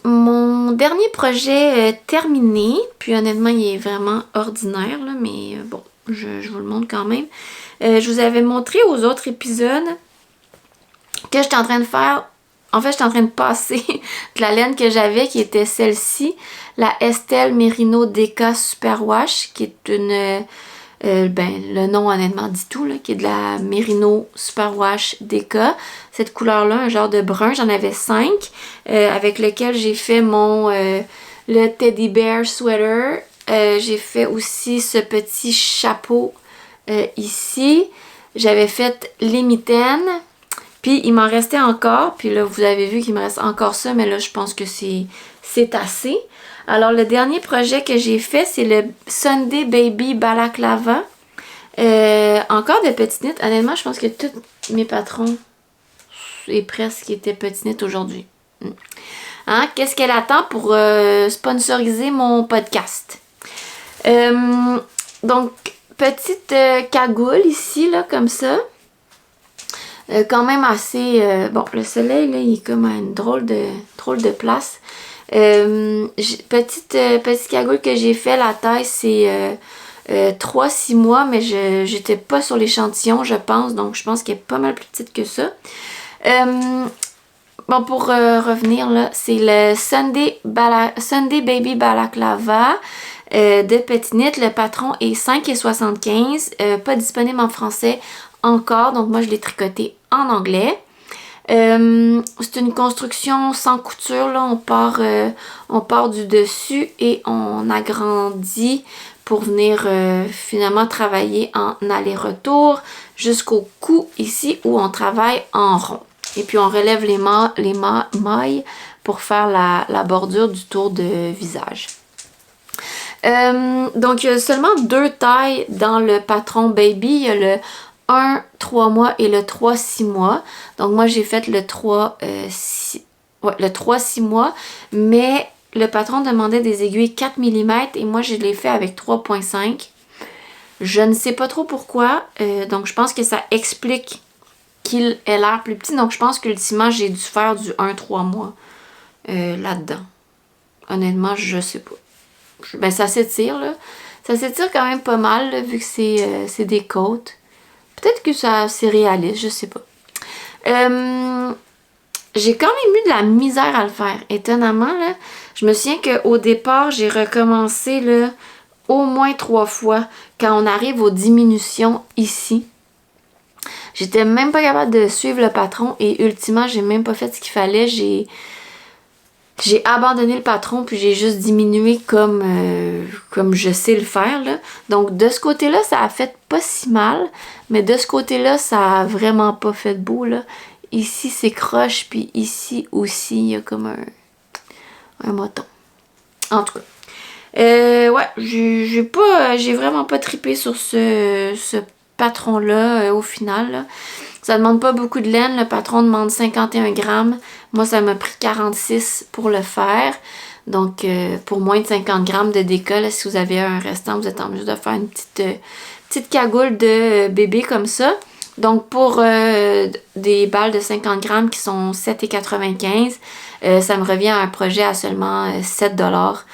mon dernier projet terminé, puis honnêtement, il est vraiment ordinaire, là, mais bon, je vous le montre quand même. Je vous avais montré aux autres épisodes que j'étais en train de faire, en fait, j'étais en train de passer de la laine que j'avais, qui était celle-ci, la Estelle Merino DK Super Wash, qui est une... le nom honnêtement dit tout, là, qui est de la Merino Super Wash DK. Cette couleur-là, un genre de brun, j'en avais 5, avec lequel j'ai fait le Teddy Bear Sweater. J'ai fait aussi ce petit chapeau ici. J'avais fait les mitaines. Puis il m'en restait encore. Puis là, vous avez vu qu'il me reste encore ça, mais là, je pense que c'est assez. Alors, le dernier projet que j'ai fait, c'est le Sunday Baby Balaclava. Encore de petite knit. Honnêtement, je pense que tous mes patrons et presque étaient petite knit aujourd'hui. Hein? Qu'est-ce qu'elle attend pour sponsoriser mon podcast? Donc, petite cagoule ici, là, comme ça. Quand même assez... bon, le soleil, là, il est comme à une drôle de place. Petite cagoule que j'ai fait, la taille c'est 3-6 mois, mais j'étais pas sur l'échantillon, je pense, donc je pense qu'elle est pas mal plus petite que ça. Bon, pour revenir là, c'est le Sunday Baby Balaclava de Petit Knit. Le patron est 5,75, pas disponible en français encore, donc moi je l'ai tricoté en anglais. C'est une construction sans couture, là, on part du dessus et on agrandit pour venir finalement travailler en aller-retour jusqu'au cou ici où on travaille en rond. Et puis on relève les mailles pour faire la bordure du tour de visage. Donc il y a seulement 2 tailles dans le patron baby. Il y a le 1-3 mois et le 3-6 mois. Donc moi j'ai fait le 3-6 mois, mais le patron demandait des aiguilles 4 mm et moi je l'ai fait avec 3,5. Je ne sais pas trop pourquoi, donc je pense que ça explique qu'il ait l'air plus petit. Donc je pense qu'ultimement j'ai dû faire du 1-3 mois là-dedans. Honnêtement, je sais pas. Ben ça s'étire là. Ça s'étire quand même pas mal là, vu que c'est des côtes. Peut-être que c'est réaliste, je sais pas. J'ai quand même eu de la misère à le faire. Étonnamment, là, je me souviens qu'au départ, j'ai recommencé là, au moins 3 fois quand on arrive aux diminutions ici. J'étais même pas capable de suivre le patron et ultimement, j'ai même pas fait ce qu'il fallait. J'ai abandonné le patron puis j'ai juste diminué comme je sais le faire, là. Donc de ce côté-là, ça a fait pas si mal, mais de ce côté-là, ça a vraiment pas fait beau, là. Ici, c'est croche, puis ici aussi, il y a comme un moton. En tout cas. Ouais, j'ai vraiment pas trippé sur ce patron-là au final, là. Ça demande pas beaucoup de laine. Le patron demande 51 grammes. Moi, ça m'a pris 46 pour le faire. Donc, pour moins de 50 grammes de décolle, si vous avez un restant, vous êtes en mesure de faire une petite cagoule de bébé comme ça. Donc, pour des balles de 50 grammes qui sont 7,95, ça me revient à un projet à seulement 7 $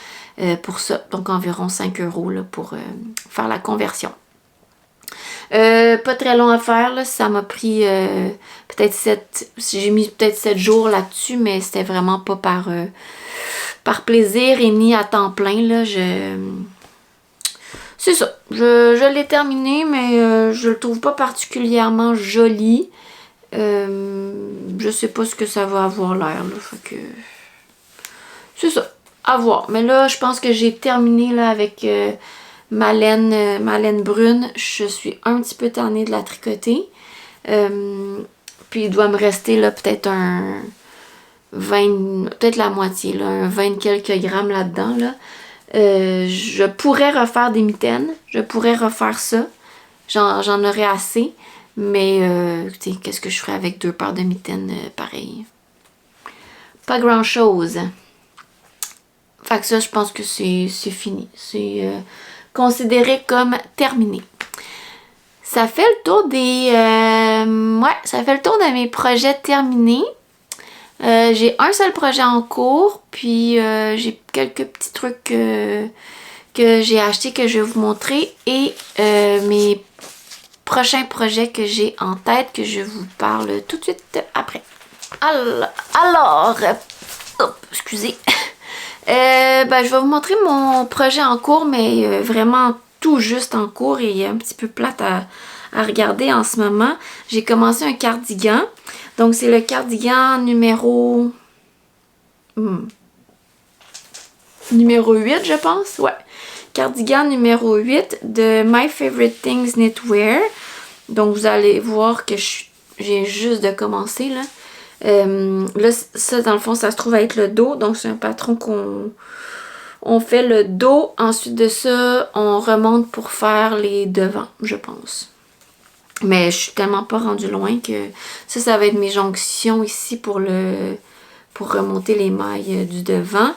pour ça. Donc, environ 5 € là, pour faire la conversion. Pas très long à faire, là. Ça m'a pris peut-être 7... J'ai mis peut-être 7 jours là-dessus, mais c'était vraiment pas par plaisir et ni à temps plein, là. C'est ça. Je l'ai terminé, mais je le trouve pas particulièrement joli. Je sais pas ce que ça va avoir l'air, là. Fait que... C'est ça. À voir. Mais là, je pense que j'ai terminé, là, avec ma laine brune. Je suis un petit peu tannée de la tricoter. Puis il doit me rester, là, peut-être un 20... Peut-être la moitié, là. Un 20 quelques grammes là-dedans, là. Je pourrais refaire des mitaines. Je pourrais refaire ça. J'en aurais assez. Mais, écoutez, qu'est-ce que je ferais avec 2 paires de mitaines pareilles? Pas grand-chose. Fait que ça, je pense que c'est fini. C'est considéré comme terminé. Ça fait le tour des... ouais, ça fait le tour de mes projets terminés. J'ai un seul projet en cours, puis j'ai quelques petits trucs que j'ai achetés que je vais vous montrer et mes prochains projets que j'ai en tête que je vous parle tout de suite après. Alors excusez. Je vais vous montrer mon projet en cours, mais vraiment tout juste en cours et un petit peu plate à regarder en ce moment. J'ai commencé un cardigan. Donc, c'est le cardigan numéro 8, je pense. Ouais. Cardigan numéro 8 de My Favorite Things Knitwear. Donc, vous allez voir que j'ai juste de commencer, là. Là, ça, dans le fond, ça se trouve à être le dos. Donc, c'est un patron on fait le dos. Ensuite de ça, on remonte pour faire les devants, je pense. Mais je suis tellement pas rendue loin que ça va être mes jonctions ici pour remonter les mailles du devant.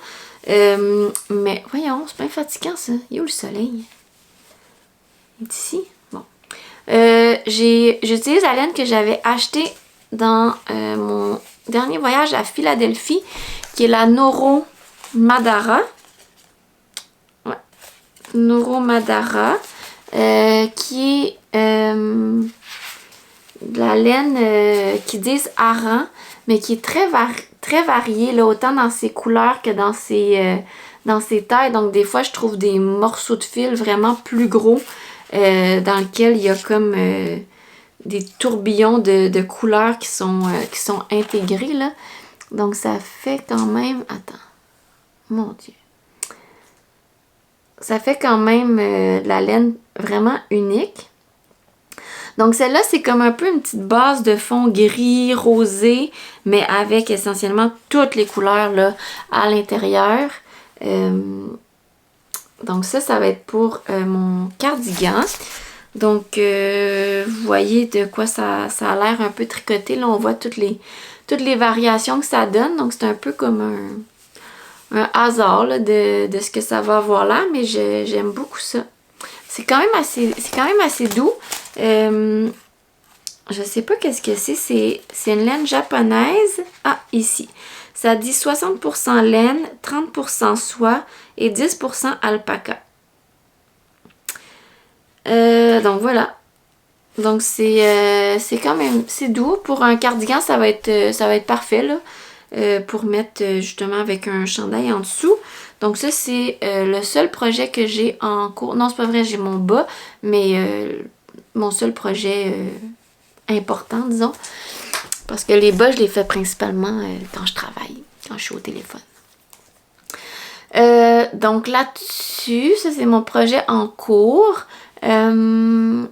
Mais voyons, c'est pas fatigant ça. Il est où le soleil? Il est ici? Bon. J'utilise la laine que j'avais achetée dans mon dernier voyage à Philadelphie, qui est la Noro Madara. Ouais. Noro Madara. Qui est de la laine qui disent Aran, mais qui est très variée, là, autant dans ses couleurs que dans ses tailles. Donc des fois, je trouve des morceaux de fil vraiment plus gros dans lesquels il y a comme des tourbillons de couleurs qui sont intégrés, là. Donc ça fait quand même... Attends. Mon Dieu. Ça fait quand même de la laine vraiment unique. Donc celle-là, c'est comme un peu une petite base de fond gris, rosé, mais avec essentiellement toutes les couleurs là, à l'intérieur. Donc ça va être pour mon cardigan. Donc vous voyez de quoi ça a l'air un peu tricoté. Là, on voit toutes les variations que ça donne. Donc c'est un peu comme un hasard là, de ce que ça va avoir là, mais j'aime beaucoup ça. C'est quand même assez doux. Je sais pas qu'est-ce que c'est. C'est une laine japonaise. Ah, ici. Ça dit 60% laine, 30% soie et 10% alpaca. Donc voilà. Donc c'est quand même... C'est doux. Pour un cardigan, ça va être parfait là. Pour mettre justement avec un chandail en dessous. Donc ça, c'est le seul projet que j'ai en cours. Non, c'est pas vrai, j'ai mon bas, mais mon seul projet important, disons. Parce que les bas, je les fais principalement quand je travaille, quand je suis au téléphone. Donc là-dessus, ça c'est mon projet en cours. Sinon,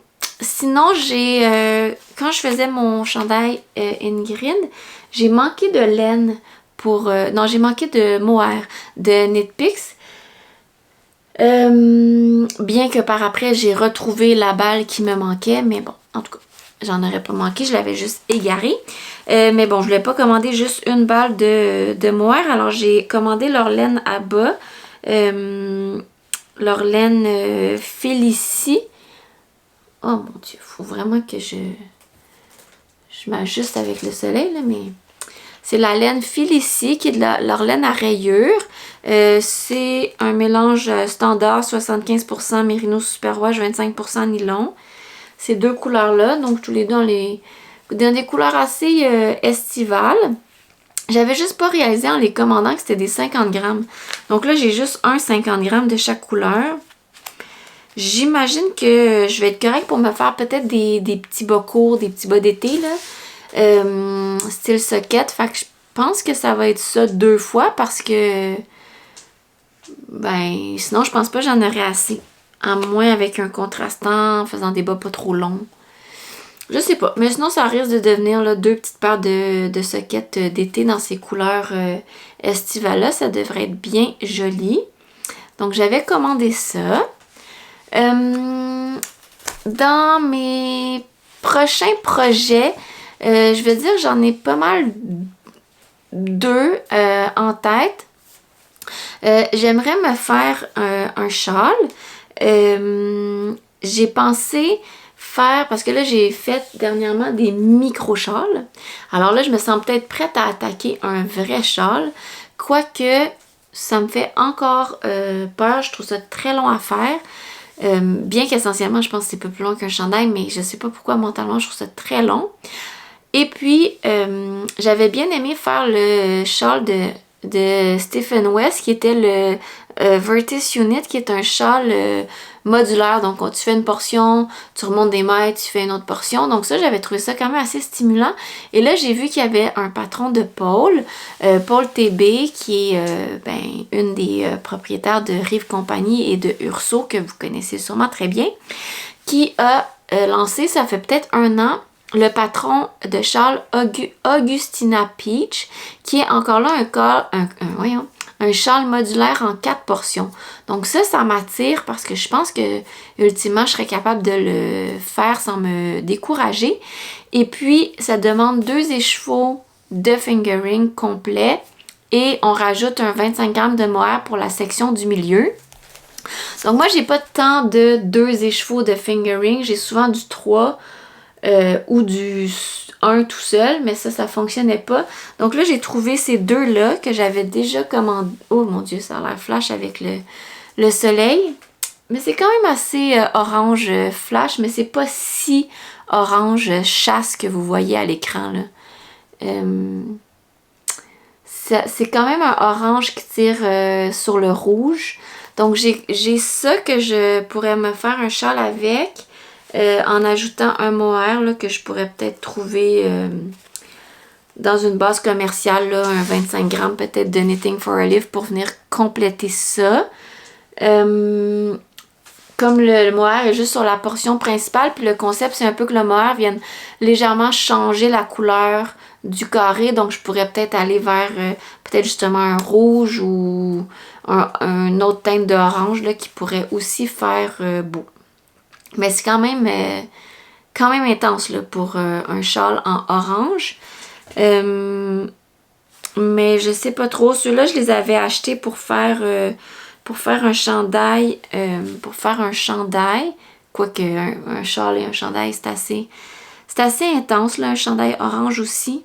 quand je faisais mon chandail Ingrid, j'ai manqué de laine non, j'ai manqué de mohair de Knit Picks. Bien que par après, j'ai retrouvé la balle qui me manquait, mais bon, en tout cas, j'en aurais pas manqué, je l'avais juste égarée. Mais bon, je voulais pas commander juste une balle de mohair, alors j'ai commandé leur laine à bas, leur laine Félicie. Oh mon Dieu, faut vraiment que je m'ajuste avec le soleil, là, mais... C'est la laine Félicie, qui est de leur laine à rayures. C'est un mélange standard, 75% Mérino Superwash, 25% nylon. ces deux couleurs-là. Donc, tous les deux dans des couleurs assez estivales. J'avais juste pas réalisé en les commandant que c'était des 50 grammes. Donc là, j'ai juste un 50 grammes de chaque couleur. J'imagine que je vais être correcte pour me faire peut-être des petits bas courts, des petits bas d'été, là. Style socket. Fait que je pense que ça va être ça 2 fois parce que... Ben, sinon, je pense pas que j'en aurais assez. À moins avec un contrastant, en faisant des bas pas trop longs. Je sais pas. Mais sinon, ça risque de devenir là, 2 petites paires de sockets d'été dans ces couleurs estivales-là. Ça devrait être bien joli. Donc, j'avais commandé ça. Dans mes prochains projets, je veux dire, j'en ai pas mal 2 en tête. J'aimerais me faire un châle. J'ai pensé faire, parce que là j'ai fait dernièrement des micro-châles. Alors là je me sens peut-être prête à attaquer un vrai châle. Quoique ça me fait encore peur, je trouve ça très long à faire. Bien qu'essentiellement je pense que c'est pas plus long qu'un chandail, mais je sais pas pourquoi mentalement je trouve ça très long. Et puis j'avais bien aimé faire le châle de Stephen West qui était le Vertis Unit, qui est un châle modulaire. Donc, tu fais une portion, tu remontes des mètres, tu fais une autre portion. Donc ça, j'avais trouvé ça quand même assez stimulant. Et là, j'ai vu qu'il y avait un patron de Paul, Paul TB, qui est une des propriétaires de Rive Compagnie et de Urso, que vous connaissez sûrement très bien, qui a lancé, ça fait peut-être 1 an, le patron de Charles Augustina Peach, qui est encore là un châle modulaire en 4 portions. Donc ça m'attire parce que je pense que ultimement je serais capable de le faire sans me décourager. Et puis ça demande 2 écheveaux de fingering complet et on rajoute un 25 grammes de mohair pour la section du milieu. Donc moi j'ai pas tant de 2 écheveaux de fingering, j'ai souvent du 3 ou du 1 tout seul, mais ça fonctionnait pas. Donc là, j'ai trouvé ces 2-là que j'avais déjà commandé. Oh mon Dieu, ça a l'air flash avec le soleil. Mais c'est quand même assez orange flash, mais c'est pas si orange chasse que vous voyez à l'écran, là. C'est quand même un orange qui tire sur le rouge. Donc j'ai ça que je pourrais me faire un châle avec. En ajoutant un mohair là, que je pourrais peut-être trouver dans une base commerciale, là, un 25 grammes peut-être de Knitting for a Leaf pour venir compléter ça. Comme le mohair est juste sur la portion principale, puis le concept c'est un peu que le mohair vienne légèrement changer la couleur du carré, donc je pourrais peut-être aller vers peut-être justement un rouge ou un autre teinte d'orange là, qui pourrait aussi faire beau. Mais c'est quand même intense là, pour un châle en orange. Mais je sais pas trop. Ceux-là, je les avais achetés pour faire un chandail. Quoique un châle et un chandail, c'est assez intense, là, un chandail orange aussi.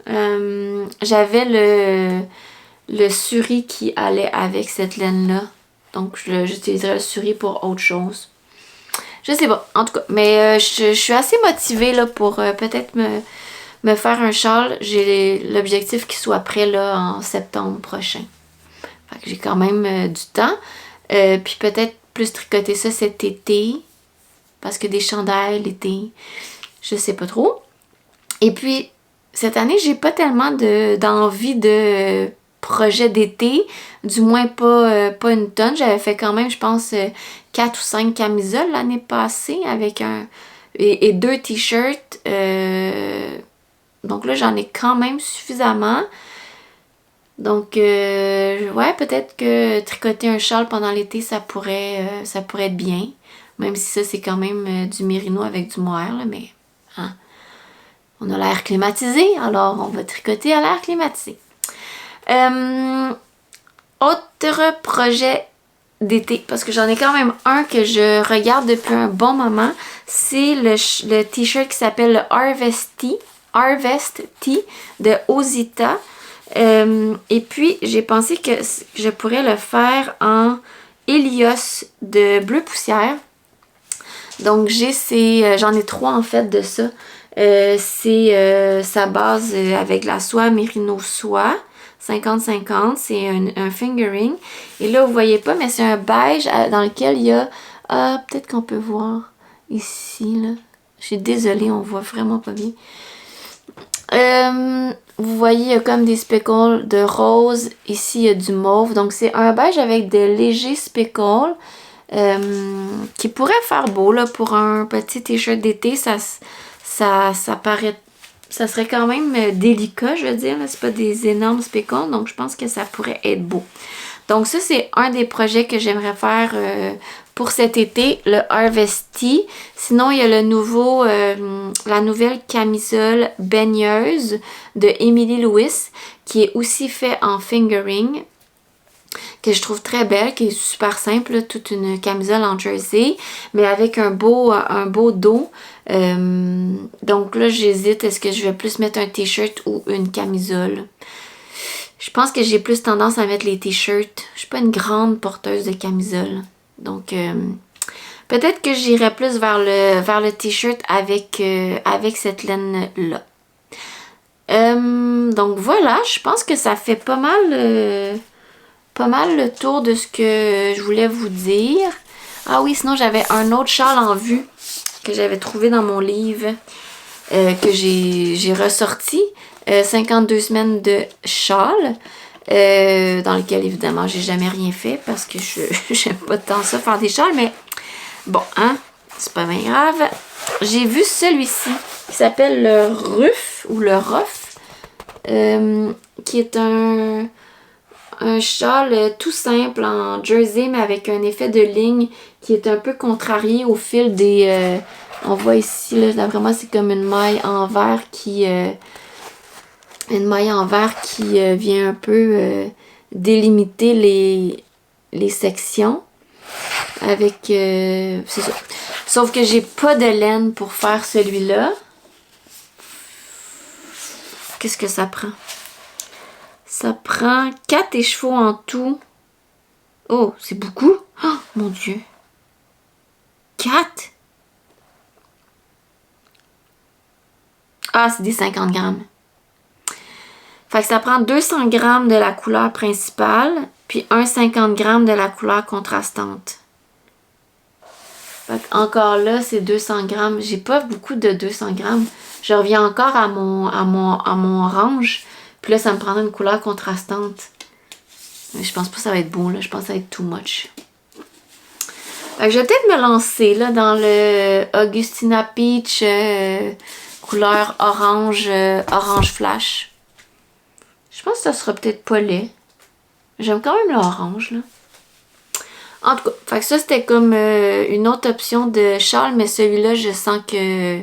J'avais le suri qui allait avec cette laine-là. Donc, j'utiliserais le suri pour autre chose. Je sais pas, en tout cas. Mais je suis assez motivée là, pour peut-être me faire un châle. J'ai l'objectif qu'il soit prêt là, en septembre prochain. Fait que j'ai quand même du temps. Puis peut-être plus tricoter ça cet été. Parce que des chandails l'été, je sais pas trop. Et puis, cette année, j'ai pas tellement d'envie de projet d'été, du moins pas une tonne. J'avais fait quand même, je pense, 4 ou 5 camisoles l'année passée avec et 2 t-shirts. Donc là, j'en ai quand même suffisamment. Donc, ouais, peut-être que tricoter un châle pendant l'été, ça pourrait être bien. Même si ça, c'est quand même du mérino avec du mohair, là, mais hein, on a l'air climatisé, alors on va tricoter à l'air climatisé. Autre projet d'été, parce que j'en ai quand même un que je regarde depuis un bon moment, c'est le t-shirt qui s'appelle le Harvest Tee de Osita. Et puis j'ai pensé que je pourrais le faire en Helios de bleu poussière. Donc j'en ai 3 en fait de ça. C'est sa base avec la soie Merino soie. 50-50, c'est un fingering. Et là, vous voyez pas, mais c'est un beige dans lequel il y a... Ah, peut-être qu'on peut voir ici, là. Je suis désolée, on voit vraiment pas bien. Vous voyez, il y a comme des speckles de rose. Ici, il y a du mauve. Donc, c'est un beige avec de légers speckles qui pourrait faire beau, là, pour un petit t-shirt d'été. Ça paraît... Ça serait quand même délicat, je veux dire. C'est pas des énormes speckles, donc je pense que ça pourrait être beau. Donc ça, c'est un des projets que j'aimerais faire pour cet été, le Harvesty. Sinon, il y a la nouvelle camisole baigneuse de Emily Lewis, qui est aussi fait en fingering, que je trouve très belle, qui est super simple, toute une camisole en jersey, mais avec un beau dos. Donc là, j'hésite, est-ce que je vais plus mettre un t-shirt ou une camisole? Je pense que j'ai plus tendance à mettre les t-shirts. Je suis pas une grande porteuse de camisole. Donc, peut-être que j'irai plus vers le t-shirt avec cette laine-là. Donc voilà, je pense que ça fait pas mal le tour de ce que je voulais vous dire. Ah oui, sinon j'avais un autre châle en vue que j'avais trouvé dans mon livre que j'ai ressorti. 52 semaines de châle dans lequel évidemment j'ai jamais rien fait parce que j'aime pas tant ça faire des châles, mais bon, hein, c'est pas bien grave. J'ai vu celui-ci qui s'appelle le Ruff ou le Ruff qui est un châle tout simple en jersey mais avec un effet de ligne qui est un peu contrarié au fil des... on voit ici, là, d'après moi, c'est comme une maille en verre qui vient un peu délimiter les sections avec... c'est ça. Sauf que j'ai pas de laine pour faire celui-là. Qu'est-ce que ça prend? Ça prend 4 écheveaux en tout. Oh, c'est beaucoup. Oh, mon Dieu. 4? Ah, c'est des 50 grammes. Fait que ça prend 200 grammes de la couleur principale, puis 50 grammes de la couleur contrastante. Fait que encore là, c'est 200 grammes. J'ai pas beaucoup de 200 grammes. Je reviens encore à mon orange. Puis là, ça me prendrait une couleur contrastante. Mais je pense pas que ça va être beau, là. Je pense que ça va être too much. Fait que je vais peut-être me lancer, là, dans le Augustina Peach couleur orange, orange flash. Je pense que ça sera peut-être pas laid. J'aime quand même l'orange, là. En tout cas, fait que ça, c'était comme une autre option de châle, mais celui-là, je sens que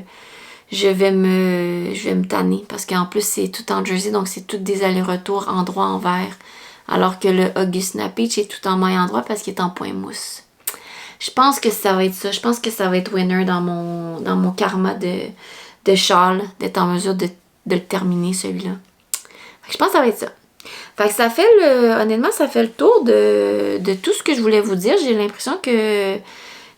je vais me tanner. Parce qu'en plus, c'est tout en jersey, donc c'est tout des allers-retours en droit envers. Alors que le Augustina Peach est tout en maille endroit parce qu'il est en point mousse. Je pense que ça va être ça. Je pense que ça va être winner dans mon karma de châle, d'être en mesure de le terminer, celui-là. Je pense que ça va être ça. Fait que ça fait honnêtement, ça fait le tour de tout ce que je voulais vous dire. J'ai l'impression que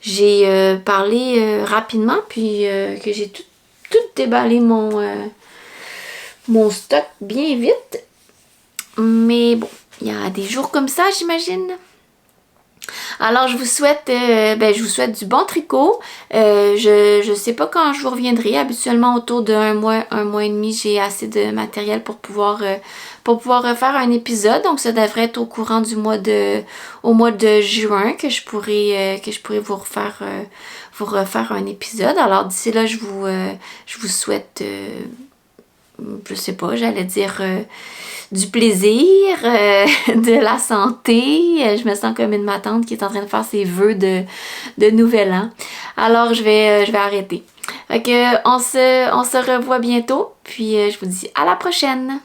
j'ai parlé rapidement, puis que j'ai tout déballé mon stock bien vite. Mais bon, il y a des jours comme ça, j'imagine. Alors, je vous souhaite du bon tricot. Je sais pas quand je vous reviendrai. Habituellement, autour d'un mois et demi, j'ai assez de matériel pour pouvoir refaire un épisode. Donc, ça devrait être au mois de juin que je pourrais vous refaire un épisode. Alors, d'ici là, je vous souhaite, je sais pas, j'allais dire du plaisir, de la santé. Je me sens comme une matante qui est en train de faire ses vœux de nouvel an. Alors, je vais arrêter. Fait que, on se revoit bientôt. Puis, je vous dis à la prochaine!